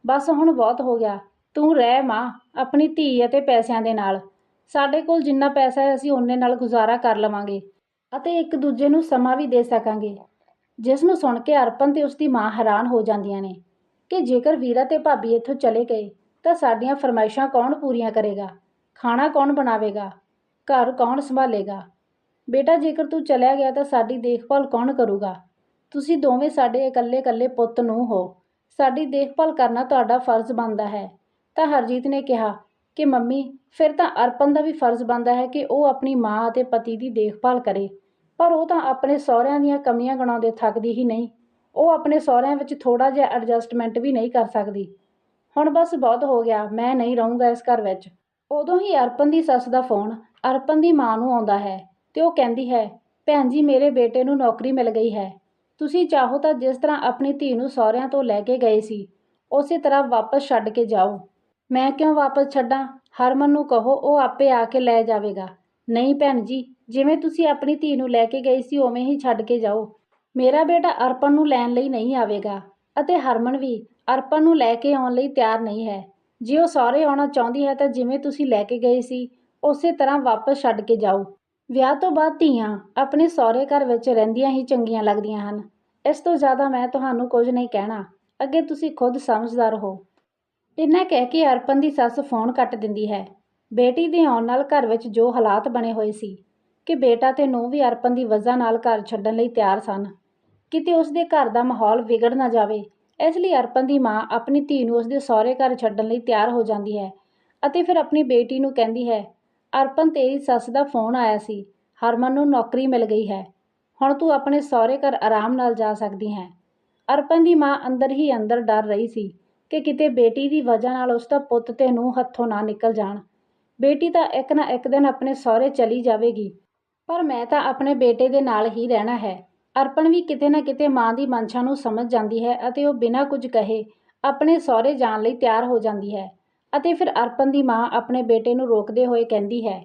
ਬਸ ਹੁਣ ਬਹੁਤ ਹੋ ਗਿਆ। ਤੂੰ ਰਹਿ ਮਾਂ ਆਪਣੀ ਧੀ ਅਤੇ ਪੈਸਿਆਂ ਦੇ ਨਾਲ। ਸਾਡੇ ਕੋਲ ਜਿੰਨਾ ਪੈਸਾ ਹੈ ਅਸੀਂ ਓਨੇ ਨਾਲ ਗੁਜ਼ਾਰਾ ਕਰ ਲਵਾਂਗੇ ਅਤੇ ਇੱਕ ਦੂਜੇ ਨੂੰ ਸਮਾਂ ਵੀ ਦੇ ਸਕਾਂਗੇ। ਜਿਸ ਨੂੰ ਸੁਣ ਕੇ ਅਰਪਣ ਤੇ ਉਸਦੀ ਮਾਂ ਹੈਰਾਨ ਹੋ ਜਾਂਦੀਆਂ ਨੇ ਕਿ ਜੇਕਰ ਵੀਰਾ ਤੇ ਭਾਬੀ ਇੱਥੋਂ ਚਲੇ ਗਏ ਤਾਂ ਸਾਡੀਆਂ ਫਰਮਾਇਸ਼ਾਂ ਕੌਣ ਪੂਰੀਆਂ ਕਰੇਗਾ? ਖਾਣਾ ਕੌਣ ਬਣਾਵੇਗਾ? ਘਰ ਕੌਣ ਸੰਭਾਲੇਗਾ? ਬੇਟਾ, ਜੇਕਰ ਤੂੰ ਚਲਿਆ ਗਿਆ ਤਾਂ ਸਾਡੀ ਦੇਖਭਾਲ ਕੌਣ ਕਰੂਗਾ? ਤੁਸੀਂ ਦੋਵੇਂ ਸਾਡੇ ਇਕੱਲੇ ਪੁੱਤ ਨੂੰ ਹੋ। ਸਾਡੀ ਦੇਖਭਾਲ ਕਰਨਾ ਤੁਹਾਡਾ ਫਰਜ਼ ਬਣਦਾ ਹੈ। ਤਾਂ ਹਰਜੀਤ ਨੇ ਕਿਹਾ ਕਿ ਮੰਮੀ, ਫਿਰ ਤਾਂ ਅਰਪਣ ਦਾ ਵੀ ਫਰਜ਼ ਬਣਦਾ ਹੈ ਕਿ ਉਹ ਆਪਣੀ ਮਾਂ ਅਤੇ ਪਤੀ ਦੀ ਦੇਖਭਾਲ ਕਰੇ। ਪਰ ਉਹ ਤਾਂ ਆਪਣੇ ਸਹੁਰਿਆਂ ਦੀਆਂ ਕਮੀਆਂ ਗਿਣਾਉਂਦੇ ਥੱਕਦੀ ਹੀ ਨਹੀਂ। ਉਹ ਆਪਣੇ ਸਹੁਰਿਆਂ ਵਿੱਚ ਥੋੜ੍ਹਾ ਜਿਹਾ ਐਡਜਸਟਮੈਂਟ ਵੀ ਨਹੀਂ ਕਰ ਸਕਦੀ। ਹੁਣ ਬਸ ਬਹੁਤ ਹੋ ਗਿਆ, ਮੈਂ ਨਹੀਂ ਰਹੂੰਗਾ ਇਸ ਘਰ ਵਿੱਚ। ਉਦੋਂ ਹੀ ਅਰਪਣ ਦੀ ਸੱਸ ਦਾ ਫੋਨ ਅਰਪਣ ਦੀ ਮਾਂ ਨੂੰ ਆਉਂਦਾ ਹੈ ਤੇ ਉਹ ਕਹਿੰਦੀ ਹੈ, ਭੈਣ ਜੀ, ਮੇਰੇ ਬੇਟੇ ਨੂੰ ਨੌਕਰੀ ਮਿਲ ਗਈ ਹੈ। ਤੁਸੀਂ ਚਾਹੋ ਤਾਂ ਜਿਸ ਤਰ੍ਹਾਂ ਆਪਣੀ ਧੀ ਨੂੰ ਸਹੁਰਿਆਂ ਤੋਂ ਲੈ ਕੇ ਗਏ ਸੀ ਉਸੇ ਤਰ੍ਹਾਂ ਵਾਪਸ ਛੱਡ ਕੇ ਜਾਓ। ਮੈਂ ਕਿਉਂ ਵਾਪਸ ਛੱਡਾਂ? ਹਰਮਨ ਨੂੰ ਕਹੋ, ਉਹ ਆਪੇ ਆ ਕੇ ਲੈ ਜਾਵੇਗਾ। ਨਹੀਂ ਭੈਣ ਜੀ, ਜਿਵੇਂ ਤੁਸੀਂ ਆਪਣੀ ਧੀ ਨੂੰ ਲੈ ਕੇ ਗਏ ਸੀ ਉਵੇਂ ਹੀ ਛੱਡ ਕੇ ਜਾਓ। ਮੇਰਾ ਬੇਟਾ ਅਰਪਣ ਨੂੰ ਲੈਣ ਲਈ ਨਹੀਂ ਆਵੇਗਾ ਅਤੇ ਹਰਮਨ ਵੀ ਅਰਪਣ ਨੂੰ ਲੈ ਕੇ ਆਉਣ ਲਈ ਤਿਆਰ ਨਹੀਂ ਹੈ। ਜੇ ਉਹ ਸਹੁਰੇ ਆਉਣਾ ਚਾਹੁੰਦੀ ਹੈ ਤਾਂ ਜਿਵੇਂ ਤੁਸੀਂ ਲੈ ਕੇ ਗਏ ਸੀ ਉਸੇ ਤਰ੍ਹਾਂ ਵਾਪਸ ਛੱਡ ਕੇ ਜਾਓ। ਵਿਆਹ ਤੋਂ ਬਾਅਦ ਧੀਆਂ ਆਪਣੇ ਸਹੁਰੇ ਘਰ ਵਿੱਚ ਰਹਿੰਦੀਆਂ ਹੀ ਚੰਗੀਆਂ ਲੱਗਦੀਆਂ ਹਨ। ਇਸ ਤੋਂ ਜ਼ਿਆਦਾ ਮੈਂ ਤੁਹਾਨੂੰ ਕੁਝ ਨਹੀਂ ਕਹਿਣਾ, ਅੱਗੇ ਤੁਸੀਂ ਖੁਦ ਸਮਝਦਾਰ ਹੋ। ਇੰਨਾ ਕਹਿ ਕੇ ਅਰਪਣ ਦੀ ਸੱਸ ਫੋਨ ਕੱਟ ਦਿੰਦੀ ਹੈ। ਬੇਟੀ ਦੇ ਆਉਣ ਨਾਲ ਘਰ ਵਿੱਚ ਜੋ ਹਾਲਾਤ ਬਣੇ ਹੋਏ ਸੀ ਕਿ ਬੇਟਾ ਤੇ ਨੂੰਹ ਵੀ ਅਰਪਣ ਦੀ ਵਜ੍ਹਾ ਨਾਲ ਘਰ ਛੱਡਣ ਲਈ ਤਿਆਰ ਸਨ। ਕਿਤੇ ਉਸਦੇ ਘਰ ਦਾ ਮਾਹੌਲ ਵਿਗੜ ਨਾ ਜਾਵੇ, ਇਸ ਲਈ ਅਰਪਣ ਦੀ ਮਾਂ ਆਪਣੀ ਧੀ ਨੂੰ ਉਸਦੇ ਸਹੁਰੇ ਘਰ ਛੱਡਣ ਲਈ ਤਿਆਰ ਹੋ ਜਾਂਦੀ ਹੈ ਅਤੇ ਫਿਰ ਆਪਣੀ ਬੇਟੀ ਨੂੰ ਕਹਿੰਦੀ ਹੈ, ਅਰਪਣ ਤੇਰੀ ਸੱਸ ਦਾ ਫੋਨ ਆਇਆ ਸੀ, ਹਰਮਨ ਨੂੰ ਨੌਕਰੀ ਮਿਲ ਗਈ ਹੈ, ਹੁਣ ਤੂੰ ਆਪਣੇ ਸਹੁਰੇ ਘਰ ਆਰਾਮ ਨਾਲ ਜਾ ਸਕਦੀ ਹੈ। ਅਰਪਣ ਦੀ ਮਾਂ ਅੰਦਰ ਹੀ ਅੰਦਰ ਡਰ ਰਹੀ ਸੀ ਕਿ ਕਿਤੇ ਬੇਟੀ ਦੀ ਵਜ੍ਹਾ ਨਾਲ ਉਸਦਾ ਪੁੱਤ ਤੇ ਨੂੰਹ ਹੱਥੋਂ ਨਾ ਨਿਕਲ ਜਾਣ। ਬੇਟੀ ਤਾਂ ਇੱਕ ਨਾ ਇੱਕ ਦਿਨ ਆਪਣੇ ਸਹੁਰੇ ਚਲੀ ਜਾਵੇਗੀ, ਪਰ ਮੈਂ ਤਾਂ ਆਪਣੇ ਬੇਟੇ ਦੇ ਨਾਲ ਹੀ ਰਹਿਣਾ ਹੈ। ਅਰਪਣ ਵੀ ਕਿਤੇ ਨਾ ਕਿਤੇ ਮਾਂ ਦੀ ਮਨਸ਼ਾ ਨੂੰ ਸਮਝ ਜਾਂਦੀ ਹੈ ਅਤੇ ਉਹ ਬਿਨਾਂ ਕੁਝ ਕਹੇ ਆਪਣੇ ਸਹੁਰੇ ਜਾਣ ਲਈ ਤਿਆਰ ਹੋ ਜਾਂਦੀ ਹੈ। ਅਤੇ ਫਿਰ ਅਰਪਣ ਦੀ ਮਾਂ ਆਪਣੇ ਬੇਟੇ ਨੂੰ ਰੋਕਦੇ ਹੋਏ ਕਹਿੰਦੀ ਹੈ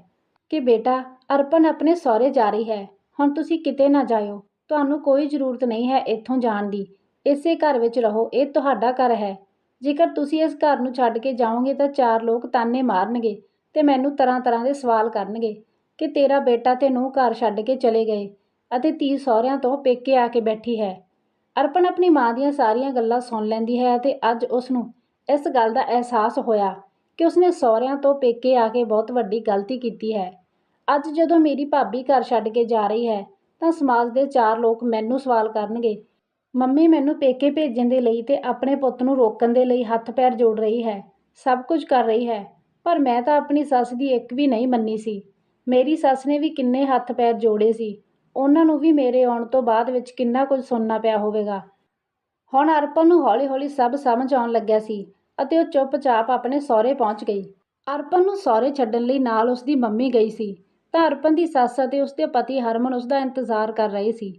ਕਿ ਬੇਟਾ, ਅਰਪਣ ਆਪਣੇ ਸਹੁਰੇ ਜਾ ਰਹੀ ਹੈ, ਹੁਣ ਤੁਸੀਂ ਕਿਤੇ ਨਾ ਜਾਇਓ, ਤੁਹਾਨੂੰ ਕੋਈ ਜ਼ਰੂਰਤ ਨਹੀਂ ਹੈ ਇੱਥੋਂ ਜਾਣ ਦੀ, ਇਸੇ ਘਰ ਵਿੱਚ ਰਹੋ, ਇਹ ਤੁਹਾਡਾ ਘਰ ਹੈ। ਜੇਕਰ ਤੁਸੀਂ ਇਸ ਘਰ ਨੂੰ ਛੱਡ ਕੇ ਜਾਓਗੇ ਤਾਂ 4 ਲੋਕ ਤਾਨੇ ਮਾਰਨਗੇ ਤੇ ਮੈਨੂੰ ਤਰ੍ਹਾਂ ਤਰ੍ਹਾਂ ਦੇ ਸਵਾਲ ਕਰਨਗੇ ਕਿ ਤੇਰਾ ਬੇਟਾ ਤੇ ਨੂੰਹ ਘਰ ਛੱਡ ਕੇ ਚਲੇ ਗਏ ਅਤੇ ਧੀ ਸਹੁਰਿਆਂ ਤੋਂ ਪੇਕੇ ਆ ਕੇ ਬੈਠੀ ਹੈ। ਅਰਪਣ ਆਪਣੀ ਮਾਂ ਦੀਆਂ ਸਾਰੀਆਂ ਗੱਲਾਂ ਸੁਣ ਲੈਂਦੀ ਹੈ ਅਤੇ ਅੱਜ ਉਸ ਨੂੰ ਇਸ ਗੱਲ ਦਾ ਅਹਿਸਾਸ ਹੋਇਆ ਕਿ ਉਸਨੇ ਸਹੁਰਿਆਂ ਤੋਂ ਪੇਕੇ ਆ ਕੇ ਬਹੁਤ ਵੱਡੀ ਗਲਤੀ ਕੀਤੀ ਹੈ। ਅੱਜ ਜਦੋਂ ਮੇਰੀ ਭਾਬੀ ਘਰ ਛੱਡ ਕੇ ਜਾ ਰਹੀ ਹੈ ਤਾਂ ਸਮਾਜ ਦੇ 4 ਲੋਕ ਮੈਨੂੰ ਸਵਾਲ ਕਰਨਗੇ, ਮੰਮੀ ਮੈਨੂੰ ਪੇਕੇ ਭੇਜਣ ਦੇ ਲਈ ਤੇ ਆਪਣੇ ਪੁੱਤ ਨੂੰ ਰੋਕਣ ਦੇ ਲਈ ਹੱਥ ਪੈਰ ਜੋੜ ਰਹੀ ਹੈ, ਸਭ ਕੁਝ ਕਰ ਰਹੀ ਹੈ, ਪਰ ਮੈਂ ਤਾਂ ਆਪਣੀ ਸੱਸ ਦੀ ਇੱਕ ਵੀ ਨਹੀਂ ਮੰਨੀ ਸੀ। ਮੇਰੀ ਸੱਸ ਨੇ ਵੀ ਕਿੰਨੇ ਹੱਥ ਪੈਰ ਜੋੜੇ ਸੀ, ਉਹਨਾਂ ਨੂੰ ਵੀ ਮੇਰੇ ਆਉਣ ਤੋਂ ਬਾਅਦ ਵਿੱਚ ਕਿੰਨਾ ਕੁਝ ਸੁਣਨਾ ਪਿਆ ਹੋਵੇਗਾ। ਹੁਣ ਅਰਪਣ ਨੂੰ ਹੌਲੀ ਹੌਲੀ ਸਭ ਸਮਝ ਆਉਣ ਲੱਗਿਆ ਸੀ ਅਤੇ ਉਹ ਚੁੱਪਚਾਪ ਆਪਣੇ ਸਹੁਰੇ ਪਹੁੰਚ ਗਈ। ਅਰਪਣ ਨੂੰ ਸਹੁਰੇ ਛੱਡਣ ਲਈ ਨਾਲ ਉਸਦੀ ਮੰਮੀ ਗਈ ਸੀ ਤਾਂ ਅਰਪਣ ਦੀ ਸੱਸ ਅਤੇ ਉਸਦੇ ਪਤੀ ਹਰਮਨ ਉਸਦਾ ਇੰਤਜ਼ਾਰ ਕਰ ਰਹੇ ਸੀ।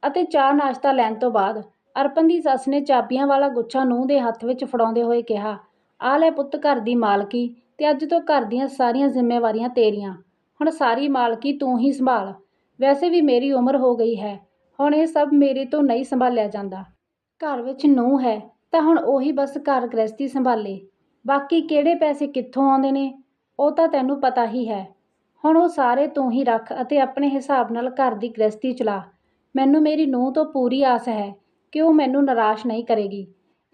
ਅਤੇ ਚਾਹ ਨਾਸ਼ਤਾ ਲੈਣ ਤੋਂ ਬਾਅਦ ਅਰਪਣ ਦੀ ਸੱਸ ਨੇ ਚਾਬੀਆਂ ਵਾਲਾ ਗੁੱਛਾ ਨੂੰਹ ਦੇ ਹੱਥ ਵਿੱਚ ਫੜਾਉਂਦੇ ਹੋਏ ਕਿਹਾ, ਆ ਲੈ ਪੁੱਤ ਘਰ ਦੀ ਮਾਲਕੀ, ਤੇ ਅੱਜ ਤੋਂ ਘਰ ਦੀਆਂ ਸਾਰੀਆਂ ਜ਼ਿੰਮੇਵਾਰੀਆਂ ਤੇਰੀਆਂ, ਹੁਣ ਸਾਰੀ ਮਾਲਕੀ ਤੂੰ ਹੀ ਸੰਭਾਲ। ਵੈਸੇ ਵੀ ਮੇਰੀ ਉਮਰ ਹੋ ਗਈ ਹੈ, ਹੁਣ ਇਹ ਸਭ ਮੇਰੇ ਤੋਂ ਨਹੀਂ ਸੰਭਾਲਿਆ ਜਾਂਦਾ। ਘਰ ਵਿੱਚ ਨੂੰਹ ਹੈ ਤਾਂ ਹੁਣ ਉਹੀ ਬਸ ਘਰ ਗ੍ਰਹਿਸਤੀ ਸੰਭਾਲੇ, ਬਾਕੀ ਕਿਹੜੇ ਪੈਸੇ ਕਿੱਥੋਂ ਆਉਂਦੇ ਨੇ ਉਹ ਤਾਂ ਤੈਨੂੰ ਪਤਾ ਹੀ ਹੈ। ਹੁਣ ਉਹ ਸਾਰੇ ਤੂੰ ਹੀ ਰੱਖ ਅਤੇ ਆਪਣੇ ਹਿਸਾਬ ਨਾਲ ਘਰ ਦੀ ਗ੍ਰਹਿਸਤੀ ਚਲਾ। ਮੈਨੂੰ ਮੇਰੀ ਨੂੰਹ ਤੋਂ ਪੂਰੀ ਆਸ ਹੈ ਕਿ ਉਹ ਮੈਨੂੰ ਨਿਰਾਸ਼ ਨਹੀਂ ਕਰੇਗੀ।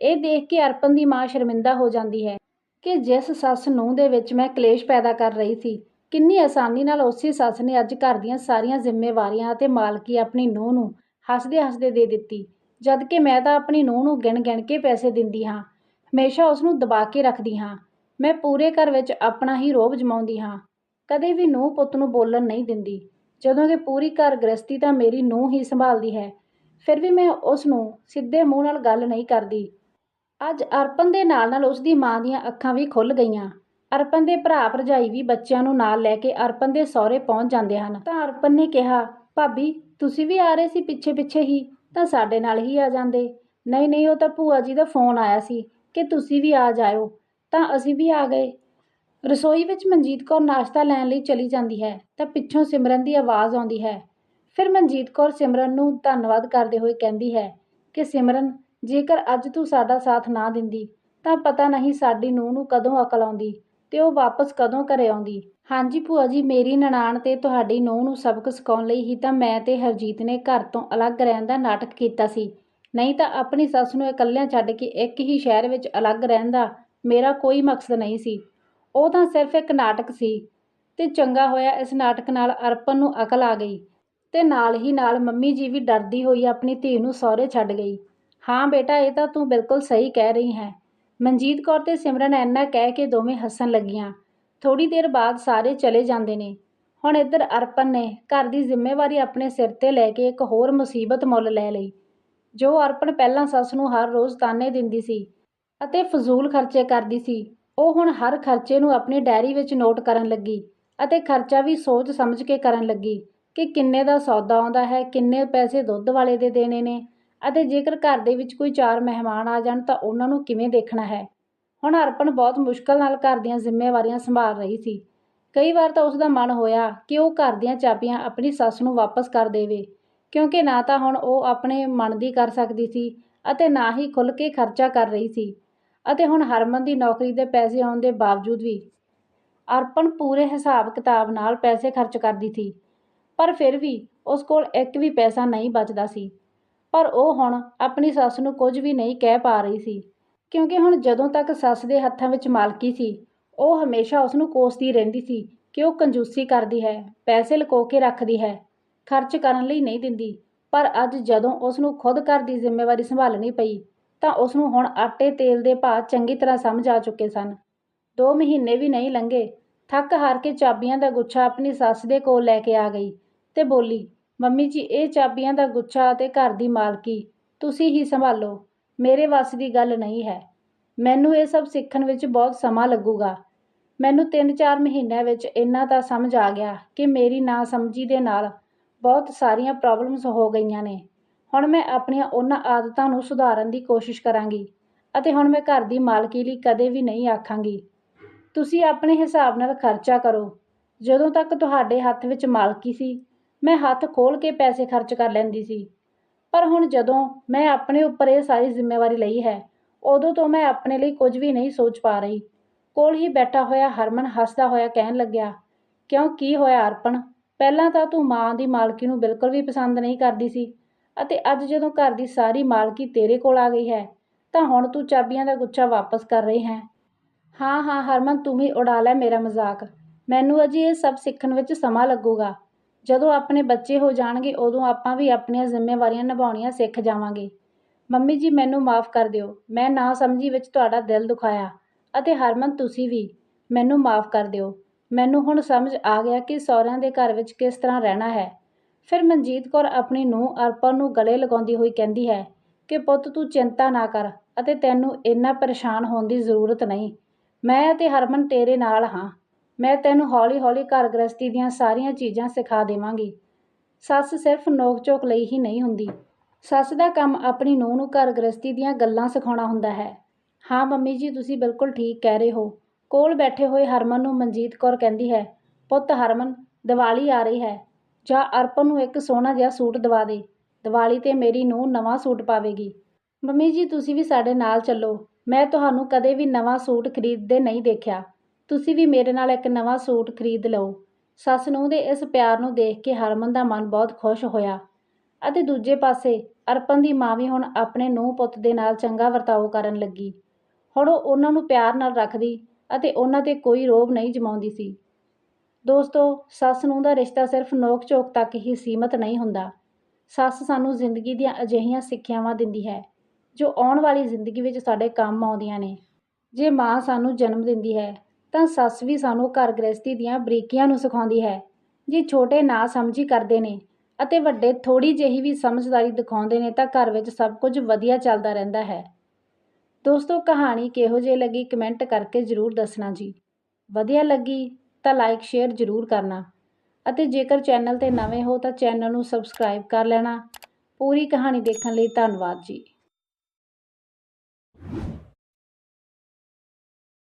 ਇਹ ਦੇਖ ਕੇ ਅਰਪਣ ਦੀ ਮਾਂ ਸ਼ਰਮਿੰਦਾ ਹੋ ਜਾਂਦੀ ਹੈ ਕਿ ਜਿਸ ਸੱਸ ਨੂੰਹ ਦੇ ਵਿੱਚ ਮੈਂ ਕਲੇਸ਼ ਪੈਦਾ ਕਰ ਰਹੀ ਸੀ, ਕਿੰਨੀ ਆਸਾਨੀ ਨਾਲ ਉਸੇ ਸੱਸ ਨੇ ਅੱਜ ਘਰ ਦੀਆਂ ਸਾਰੀਆਂ ਜ਼ਿੰਮੇਵਾਰੀਆਂ ਅਤੇ ਮਾਲਕੀ ਆਪਣੀ ਨੂੰਹ ਨੂੰ ਹੱਸਦੇ ਹੱਸਦੇ ਦੇ ਦਿੱਤੀ, ਜਦ ਕਿ ਮੈਂ ਤਾਂ ਆਪਣੀ ਨੂੰਹ ਨੂੰ ਗਿਣ ਗਿਣ ਕੇ ਪੈਸੇ ਦਿੰਦੀ ਹਾਂ, ਹਮੇਸ਼ਾ ਉਸ ਨੂੰ ਦਬਾ ਕੇ ਰੱਖਦੀ ਹਾਂ। ਮੈਂ ਪੂਰੇ ਘਰ ਵਿੱਚ ਆਪਣਾ ਹੀ ਰੋਹਬ ਜਮਾਉਂਦੀ ਹਾਂ, ਕਦੇ ਵੀ ਨੂੰਹ ਪੁੱਤ ਨੂੰ ਬੋਲਣ ਨਹੀਂ ਦਿੰਦੀ, ਜਦੋਂ ਕਿ ਪੂਰੀ ਘਰ ਗ੍ਰਹਿਸਤੀ ਤਾਂ ਮੇਰੀ ਨੂੰਹ ਹੀ ਸੰਭਾਲਦੀ ਹੈ। ਫਿਰ ਵੀ ਮੈਂ ਉਸ ਨੂੰ ਸਿੱਧੇ ਮੂੰਹ ਨਾਲ ਗੱਲ ਨਹੀਂ ਕਰਦੀ। ਅੱਜ ਅਰਪਣ ਦੇ ਨਾਲ ਨਾਲ ਉਸਦੀ ਮਾਂ ਦੀਆਂ ਅੱਖਾਂ ਵੀ ਖੁੱਲ੍ਹ ਗਈਆਂ। ਅਰਪਣ ਦੇ ਭਰਾ ਭਰਜਾਈ ਵੀ ਬੱਚਿਆਂ ਨੂੰ ਨਾਲ ਲੈ ਕੇ ਅਰਪਣ ਦੇ ਸਹੁਰੇ ਪਹੁੰਚ ਜਾਂਦੇ ਹਨ ਤਾਂ ਅਰਪਣ ਨੇ ਕਿਹਾ, ਭਾਬੀ ਤੁਸੀਂ ਵੀ ਆ ਰਹੇ ਸੀ ਪਿੱਛੇ ਪਿੱਛੇ ਹੀ, ਤਾਂ ਸਾਡੇ ਨਾਲ ਹੀ ਆ ਜਾਂਦੇ। ਨਹੀਂ ਨਹੀਂ, ਉਹ ਤਾਂ ਭੂਆ ਜੀ ਦਾ ਫੋਨ ਆਇਆ ਸੀ ਕਿ ਤੁਸੀਂ ਵੀ ਆ ਜਾਇਓ, ਤਾਂ ਅਸੀਂ ਵੀ ਆ ਗਏ। ਰਸੋਈ ਵਿੱਚ ਮਨਜੀਤ ਕੌਰ ਨਾਸ਼ਤਾ ਲੈਣ ਲਈ ਚਲੀ ਜਾਂਦੀ ਹੈ ਤਾਂ ਪਿੱਛੋਂ ਸਿਮਰਨ ਦੀ ਆਵਾਜ਼ ਆਉਂਦੀ ਹੈ। ਫਿਰ ਮਨਜੀਤ ਕੌਰ ਸਿਮਰਨ ਨੂੰ ਧੰਨਵਾਦ ਕਰਦੇ ਹੋਏ ਕਹਿੰਦੀ ਹੈ ਕਿ ਸਿਮਰਨ, ਜੇਕਰ ਅੱਜ ਤੂੰ ਸਾਡਾ ਸਾਥ ਨਾ ਦਿੰਦੀ ਤਾਂ ਪਤਾ ਨਹੀਂ ਸਾਡੀ ਨੂੰਹ ਨੂੰ ਕਦੋਂ ਅਕਲ ਆਉਂਦੀ ਤੇ ਉਹ ਵਾਪਸ ਕਦੋਂ ਘਰੇ ਆਉਂਦੀ। ਹਾਂਜੀ ਭੂਆ ਜੀ, ਮੇਰੀ ਨਨਾਣ ਤੇ ਤੁਹਾਡੀ ਨੂੰਹ ਨੂੰ ਸਬਕ ਸਿਖਾਉਣ ਲਈ ਹੀ ਤਾਂ ਮੈਂ ਤੇ ਹਰਜੀਤ ਨੇ ਘਰ ਤੋਂ ਅਲੱਗ ਰਹਿਣ ਦਾ ਨਾਟਕ ਕੀਤਾ ਸੀ, ਨਹੀਂ ਤਾਂ ਆਪਣੀ ਸੱਸ ਨੂੰ ਇਕੱਲਿਆਂ ਛੱਡ ਕੇ ਇੱਕ ਹੀ ਸ਼ਹਿਰ ਵਿੱਚ ਅਲੱਗ ਰਹਿਣ ਦਾ ਮੇਰਾ ਕੋਈ ਮਕਸਦ ਨਹੀਂ ਸੀ। ਉਹ ਤਾਂ ਸਿਰਫ ਇੱਕ ਨਾਟਕ ਸੀ ਤੇ ਚੰਗਾ ਹੋਇਆ ਇਸ ਨਾਟਕ ਨਾਲ ਅਰਪਣ ਨੂੰ ਅਕਲ ਆ ਗਈ ਤੇ ਨਾਲ ਹੀ ਨਾਲ ਮੰਮੀ ਜੀ ਵੀ ਡਰਦੀ ਹੋਈ ਆਪਣੀ ਧੀ ਨੂੰ ਸਹੁਰੇ ਛੱਡ ਗਈ। ਹਾਂ ਬੇਟਾ, ਇਹ ਤਾਂ ਤੂੰ ਬਿਲਕੁਲ ਸਹੀ ਕਹਿ ਰਹੀ ਹੈ। ਮਨਜੀਤ ਕੌਰ ਤੇ ਸਿਮਰਨ ਇੰਨਾ ਕਹਿ ਕੇ ਦੋਵੇਂ ਹੱਸਣ ਲੱਗੀਆਂ। ਥੋੜੀ ਦੇਰ ਬਾਅਦ ਸਾਰੇ ਚਲੇ ਜਾਂਦੇ ਨੇ। ਹੁਣ ਇੱਧਰ ਅਰਪਣ ਨੇ ਘਰ ਦੀ ਜ਼ਿੰਮੇਵਾਰੀ ਆਪਣੇ ਸਿਰ ਤੇ ਲੈ ਕੇ ਇੱਕ ਹੋਰ ਮੁਸੀਬਤ ਮੁੱਲ ਲੈ ਲਈ। ਜੋ ਅਰਪਣ ਪਹਿਲਾਂ ਸੱਸ ਨੂੰ ਹਰ ਰੋਜ਼ ਤਾਨੇ ਦਿੰਦੀ ਸੀ ਅਤੇ ਫਜ਼ੂਲ ਖਰਚੇ ਕਰਦੀ ਸੀ, ਉਹ ਹੁਣ ਹਰ ਖਰਚੇ ਨੂੰ ਆਪਣੀ ਡਾਇਰੀ ਵਿੱਚ ਨੋਟ ਕਰਨ ਲੱਗੀ ਅਤੇ ਖਰਚਾ ਵੀ ਸੋਚ ਸਮਝ ਕੇ ਕਰਨ ਲੱਗੀ ਕਿ ਕਿੰਨੇ ਦਾ ਸੌਦਾ ਆਉਂਦਾ ਹੈ, ਕਿੰਨੇ ਪੈਸੇ ਦੁੱਧ ਵਾਲੇ ਦੇ ਦੇਣੇ ਨੇ ਅਤੇ ਜੇਕਰ ਘਰ ਦੇ ਵਿੱਚ ਕੋਈ 4 ਮਹਿਮਾਨ ਆ ਜਾਣ ਤਾਂ ਉਹਨਾਂ ਨੂੰ ਕਿਵੇਂ ਦੇਖਣਾ ਹੈ। ਹੁਣ ਅਰਪਣ ਬਹੁਤ ਮੁਸ਼ਕਲ ਨਾਲ ਘਰ ਦੀਆਂ ਜ਼ਿੰਮੇਵਾਰੀਆਂ ਸੰਭਾਲ ਰਹੀ ਸੀ। ਕਈ ਵਾਰ ਤਾਂ ਉਸਦਾ ਮਨ ਹੋਇਆ ਕਿ ਉਹ ਘਰ ਦੀਆਂ ਚਾਬੀਆਂ ਆਪਣੀ ਸੱਸ ਨੂੰ ਵਾਪਸ ਕਰ ਦੇਵੇ, ਕਿਉਂਕਿ ਨਾ ਤਾਂ ਹੁਣ ਉਹ ਆਪਣੇ ਮਨ ਦੀ ਕਰ ਸਕਦੀ ਸੀ ਅਤੇ ਨਾ ਹੀ ਖੁੱਲ੍ਹ ਕੇ ਖਰਚਾ ਕਰ ਰਹੀ ਸੀ। ਅਤੇ ਹੁਣ ਹਰਮਨ ਦੀ ਨੌਕਰੀ ਦੇ ਪੈਸੇ ਆਉਣ ਦੇ ਬਾਵਜੂਦ ਵੀ ਅਰਪਣ ਪੂਰੇ ਹਿਸਾਬ ਕਿਤਾਬ ਨਾਲ ਪੈਸੇ ਖਰਚ ਕਰਦੀ ਸੀ, ਪਰ ਫਿਰ ਵੀ ਉਸ ਕੋਲ ਇੱਕ ਵੀ ਪੈਸਾ ਨਹੀਂ ਬਚਦਾ ਸੀ। ਪਰ ਉਹ ਹੁਣ ਆਪਣੀ ਸੱਸ ਨੂੰ ਕੁਝ ਵੀ ਨਹੀਂ ਕਹਿ ਪਾ ਰਹੀ ਸੀ, ਕਿਉਂਕਿ ਹੁਣ ਜਦੋਂ ਤੱਕ ਸੱਸ ਦੇ ਹੱਥਾਂ ਵਿੱਚ ਮਾਲਕੀ ਸੀ, ਉਹ ਹਮੇਸ਼ਾ ਉਸ ਨੂੰ ਕੋਸਦੀ ਰਹਿੰਦੀ ਸੀ ਕਿ ਉਹ ਕੰਜੂਸੀ ਕਰਦੀ ਹੈ, ਪੈਸੇ ਲੁਕੋ ਕੇ ਰੱਖਦੀ ਹੈ, ਖਰਚ ਕਰਨ ਲਈ ਨਹੀਂ ਦਿੰਦੀ। ਪਰ ਅੱਜ ਜਦੋਂ ਉਸ ਨੂੰ ਖੁਦ ਘਰ ਦੀ ਜ਼ਿੰਮੇਵਾਰੀ ਸੰਭਾਲਣੀ ਪਈ, ਤਾਂ ਉਸ ਨੂੰ ਹੁਣ ਆਟੇ ਤੇਲ ਦੇ ਭਾਅ ਚੰਗੀ ਤਰ੍ਹਾਂ ਸਮਝ ਆ ਚੁੱਕੇ ਸਨ। 2 ਮਹੀਨੇ ਵੀ ਨਹੀਂ ਲੰਘੇ, ਥੱਕ ਹਾਰ ਕੇ ਚਾਬੀਆਂ ਦਾ ਗੁੱਛਾ ਆਪਣੀ ਸੱਸ ਦੇ ਕੋਲ ਲੈ ਕੇ ਆ ਗਈ ਤੇ ਬੋਲੀ, ਮੰਮੀ ਜੀ, ਇਹ ਚਾਬੀਆਂ ਦਾ ਗੁੱਛਾ ਅਤੇ ਘਰ ਦੀ ਮਾਲਕੀ ਤੁਸੀਂ ਹੀ ਸੰਭਾਲੋ, ਮੇਰੇ ਵੱਸ ਦੀ ਗੱਲ ਨਹੀਂ ਹੈ। ਮੈਨੂੰ ਇਹ ਸਭ ਸਿੱਖਣ ਵਿੱਚ ਬਹੁਤ ਸਮਾਂ ਲੱਗੂਗਾ। ਮੈਨੂੰ 3-4 ਮਹੀਨਿਆਂ ਵਿੱਚ ਇੰਨਾ ਤਾਂ ਸਮਝ ਆ ਗਿਆ ਕਿ ਮੇਰੀ ਨਾਸਮਝੀ ਦੇ ਨਾਲ ਬਹੁਤ ਸਾਰੀਆਂ ਪ੍ਰੋਬਲਮਸ ਹੋ ਗਈਆਂ ਨੇ। ਹੁਣ ਮੈਂ ਆਪਣੀਆਂ ਉਹਨਾਂ ਆਦਤਾਂ ਨੂੰ ਸੁਧਾਰਨ ਦੀ ਕੋਸ਼ਿਸ਼ ਕਰਾਂਗੀ ਅਤੇ ਹੁਣ ਮੈਂ ਘਰ ਦੀ ਮਾਲਕੀ ਲਈ ਕਦੇ ਵੀ ਨਹੀਂ ਆਖਾਂਗੀ। ਤੁਸੀਂ ਆਪਣੇ ਹਿਸਾਬ ਨਾਲ ਖਰਚਾ ਕਰੋ। ਜਦੋਂ ਤੱਕ ਤੁਹਾਡੇ ਹੱਥ ਵਿੱਚ ਮਾਲਕੀ ਸੀ, ਮੈਂ ਹੱਥ ਖੋਲ੍ਹ ਕੇ ਪੈਸੇ ਖਰਚ ਕਰ ਲੈਂਦੀ ਸੀ। ਪਰ ਹੁਣ ਜਦੋਂ ਮੈਂ ਆਪਣੇ ਉੱਪਰ ਇਹ ਸਾਰੀ ਜ਼ਿੰਮੇਵਾਰੀ ਲਈ ਹੈ, ਉਦੋਂ ਤੋਂ ਮੈਂ ਆਪਣੇ ਲਈ ਕੁਝ ਵੀ ਨਹੀਂ ਸੋਚ ਪਾ ਰਹੀ। ਕੋਲ ਹੀ ਬੈਠਾ ਹੋਇਆ ਹਰਮਨ ਹੱਸਦਾ ਹੋਇਆ ਕਹਿਣ ਲੱਗਿਆ, ਕਿਉਂ, ਕੀ ਹੋਇਆ ਅਰਪਣ? ਪਹਿਲਾਂ ਤਾਂ ਤੂੰ ਮਾਂ ਦੀ ਮਾਲਕੀ ਨੂੰ ਬਿਲਕੁਲ ਵੀ ਪਸੰਦ ਨਹੀਂ ਕਰਦੀ ਸੀ, ਅਤੇ ਅੱਜ ਜਦੋਂ ਘਰ ਦੀ ਸਾਰੀ ਮਾਲਕੀ ਤੇਰੇ ਕੋਲ ਆ ਗਈ ਹੈ, ਤਾਂ ਹੁਣ ਤੂੰ ਚਾਬੀਆਂ ਦਾ ਗੁੱਛਾ ਵਾਪਸ ਕਰ ਰਹੀ ਹੈ। ਹਾਂ ਹਾਂ ਹਰਮਨ, ਤੂੰ ਵੀ ਉਡਾ ਲੈ ਮੇਰਾ ਮਜ਼ਾਕ। ਮੈਨੂੰ ਅਜੇ ਇਹ ਸਭ ਸਿੱਖਣ ਵਿੱਚ ਸਮਾਂ ਲੱਗੂਗਾ। ਜਦੋਂ ਆਪਣੇ ਬੱਚੇ ਹੋ ਜਾਣਗੇ, ਉਦੋਂ ਆਪਾਂ ਵੀ ਆਪਣੀਆਂ ਜ਼ਿੰਮੇਵਾਰੀਆਂ ਨਿਭਾਉਣੀਆਂ ਸਿੱਖ ਜਾਵਾਂਗੇ। ਮੰਮੀ ਜੀ, ਮੈਨੂੰ ਮਾਫ਼ ਕਰ ਦਿਓ, ਮੈਂ ਨਾਸਮਝੀ ਵਿੱਚ ਤੁਹਾਡਾ ਦਿਲ ਦੁਖਾਇਆ। ਅਤੇ ਹਰਮਨ, ਤੁਸੀਂ ਵੀ ਮੈਨੂੰ ਮਾਫ਼ ਕਰ ਦਿਓ। ਮੈਨੂੰ ਹੁਣ ਸਮਝ ਆ ਗਿਆ ਕਿ ਸਹੁਰਿਆਂ ਦੇ ਘਰ ਵਿੱਚ ਕਿਸ ਤਰ੍ਹਾਂ ਰਹਿਣਾ ਹੈ। ਫਿਰ ਮਨਜੀਤ ਕੌਰ ਆਪਣੀ ਨੂੰਹ ਅਰਪਣ ਨੂੰ ਗਲੇ ਲਗਾਉਂਦੀ ਹੋਈ ਕਹਿੰਦੀ ਹੈ ਕਿ ਪੁੱਤ, ਤੂੰ ਚਿੰਤਾ ਨਾ ਕਰ ਅਤੇ ਤੈਨੂੰ ਇੰਨਾ ਪਰੇਸ਼ਾਨ ਹੋਣ ਦੀ ਜ਼ਰੂਰਤ ਨਹੀਂ। ਮੈਂ ਅਤੇ ਹਰਮਨ ਤੇਰੇ ਨਾਲ ਹਾਂ। ਮੈਂ ਤੈਨੂੰ ਹੌਲੀ-ਹੌਲੀ ਘਰ ਗ੍ਰਸਤੀ ਦੀਆਂ ਸਾਰੀਆਂ ਚੀਜ਼ਾਂ ਸਿਖਾ ਦੇਵਾਂਗੀ। ਸੱਸ ਸਿਰਫ ਨੋਕ-ਝੋਕ ਲਈ ਹੀ ਨਹੀਂ ਹੁੰਦੀ। ਸੱਸ ਦਾ ਕੰਮ ਆਪਣੀ ਨੂੰਹ ਨੂੰ ਘਰ ਗ੍ਰਸਤੀ ਦੀਆਂ ਗੱਲਾਂ ਸਿਖਾਉਣਾ ਹੁੰਦਾ ਹੈ। ਹਾਂ ਮੰਮੀ ਜੀ, ਤੁਸੀਂ ਬਿਲਕੁਲ ਠੀਕ ਕਹਿ ਰਹੇ ਹੋ। ਕੋਲ ਬੈਠੇ ਹੋਏ ਹਰਮਨ ਨੂੰ ਮਨਜੀਤ ਕੌਰ ਕਹਿੰਦੀ ਹੈ, ਪੁੱਤ ਹਰਮਨ, ਦੀਵਾਲੀ ਆ ਰਹੀ ਹੈ। ਜਾਂ ਅਰਪਣ ਨੂੰ ਇੱਕ ਸੋਹਣਾ ਜਿਹਾ ਸੂਟ ਦਿਵਾ ਦੇ। ਦੀਵਾਲੀ 'ਤੇ ਮੇਰੀ ਨੂੰਹ ਨਵਾਂ ਸੂਟ ਪਾਵੇਗੀ। ਮੰਮੀ ਜੀ, ਤੁਸੀਂ ਵੀ ਸਾਡੇ ਨਾਲ ਚੱਲੋ। ਮੈਂ ਤੁਹਾਨੂੰ ਕਦੇ ਵੀ ਨਵਾਂ ਸੂਟ ਖਰੀਦਦੇ ਨਹੀਂ ਦੇਖਿਆ। ਤੁਸੀਂ ਵੀ ਮੇਰੇ ਨਾਲ ਇੱਕ ਨਵਾਂ ਸੂਟ ਖਰੀਦ ਲਓ। ਸੱਸ ਨੂੰਹ ਦੇ ਇਸ ਪਿਆਰ ਨੂੰ ਦੇਖ ਕੇ ਹਰਮਨ ਦਾ ਮਨ ਬਹੁਤ ਖੁਸ਼ ਹੋਇਆ। ਅਤੇ ਦੂਜੇ ਪਾਸੇ ਅਰਪਣ ਦੀ ਮਾਂ ਵੀ ਹੁਣ ਆਪਣੇ ਨੂੰਹ ਪੁੱਤ ਦੇ ਨਾਲ ਚੰਗਾ ਵਰਤਾਓ ਕਰਨ ਲੱਗੀ। ਹੁਣ ਉਹ ਉਹਨਾਂ ਨੂੰ ਪਿਆਰ ਨਾਲ ਰੱਖਦੀ ਅਤੇ ਉਹਨਾਂ 'ਤੇ ਕੋਈ ਰੋਹਬ ਨਹੀਂ ਜਮਾਉਂਦੀ ਸੀ। ਦੋਸਤੋ, ਸੱਸ ਨੂੰਹ ਦਾ ਰਿਸ਼ਤਾ ਸਿਰਫ ਨੋਕ ਝੋਕ ਤੱਕ ਹੀ ਸੀਮਤ ਨਹੀਂ ਹੁੰਦਾ। ਸੱਸ ਸਾਨੂੰ ਜ਼ਿੰਦਗੀ ਦੀਆਂ ਅਜਿਹੀਆਂ ਸਿੱਖਿਆਵਾਂ ਦਿੰਦੀ ਹੈ ਜੋ ਆਉਣ ਵਾਲੀ ਜ਼ਿੰਦਗੀ ਵਿੱਚ ਸਾਡੇ ਕੰਮ ਆਉਂਦੀਆਂ ਨੇ। ਜੇ ਮਾਂ ਸਾਨੂੰ ਜਨਮ ਦਿੰਦੀ ਹੈ, ਤਾਂ ਸੱਸ ਵੀ ਸਾਨੂੰ ਘਰ ਗ੍ਰਸਤੀ ਦੀਆਂ ਬਰੀਕੀਆਂ ਨੂੰ ਸਿਖਾਉਂਦੀ ਹੈ। ਜੇ ਛੋਟੇ ਨਾਸਮਝੀ ਕਰਦੇ ਨੇ ਅਤੇ ਵੱਡੇ ਥੋੜ੍ਹੀ ਜਿਹੀ ਵੀ ਸਮਝਦਾਰੀ ਦਿਖਾਉਂਦੇ ਨੇ, ਤਾਂ ਘਰ ਵਿੱਚ ਸਭ ਕੁਝ ਵਧੀਆ ਚੱਲਦਾ ਰਹਿੰਦਾ ਹੈ। ਦੋਸਤੋ, ਕਹਾਣੀ ਕਿਹੋ ਜਿਹੀ ਲੱਗੀ ਕਮੈਂਟ ਕਰਕੇ ਜ਼ਰੂਰ ਦੱਸਣਾ ਜੀ। ਵਧੀਆ ਲੱਗੀ ਤਾਂ ਲਾਈਕ ਸ਼ੇਅਰ ਜ਼ਰੂਰ ਕਰਨਾ ਅਤੇ ਜੇਕਰ ਚੈਨਲ 'ਤੇ ਨਵੇਂ ਹੋ ਤਾਂ ਚੈਨਲ ਨੂੰ ਸਬਸਕ੍ਰਾਈਬ ਕਰ ਲੈਣਾ। ਪੂਰੀ ਕਹਾਣੀ ਦੇਖਣ ਲਈ ਧੰਨਵਾਦ ਜੀ।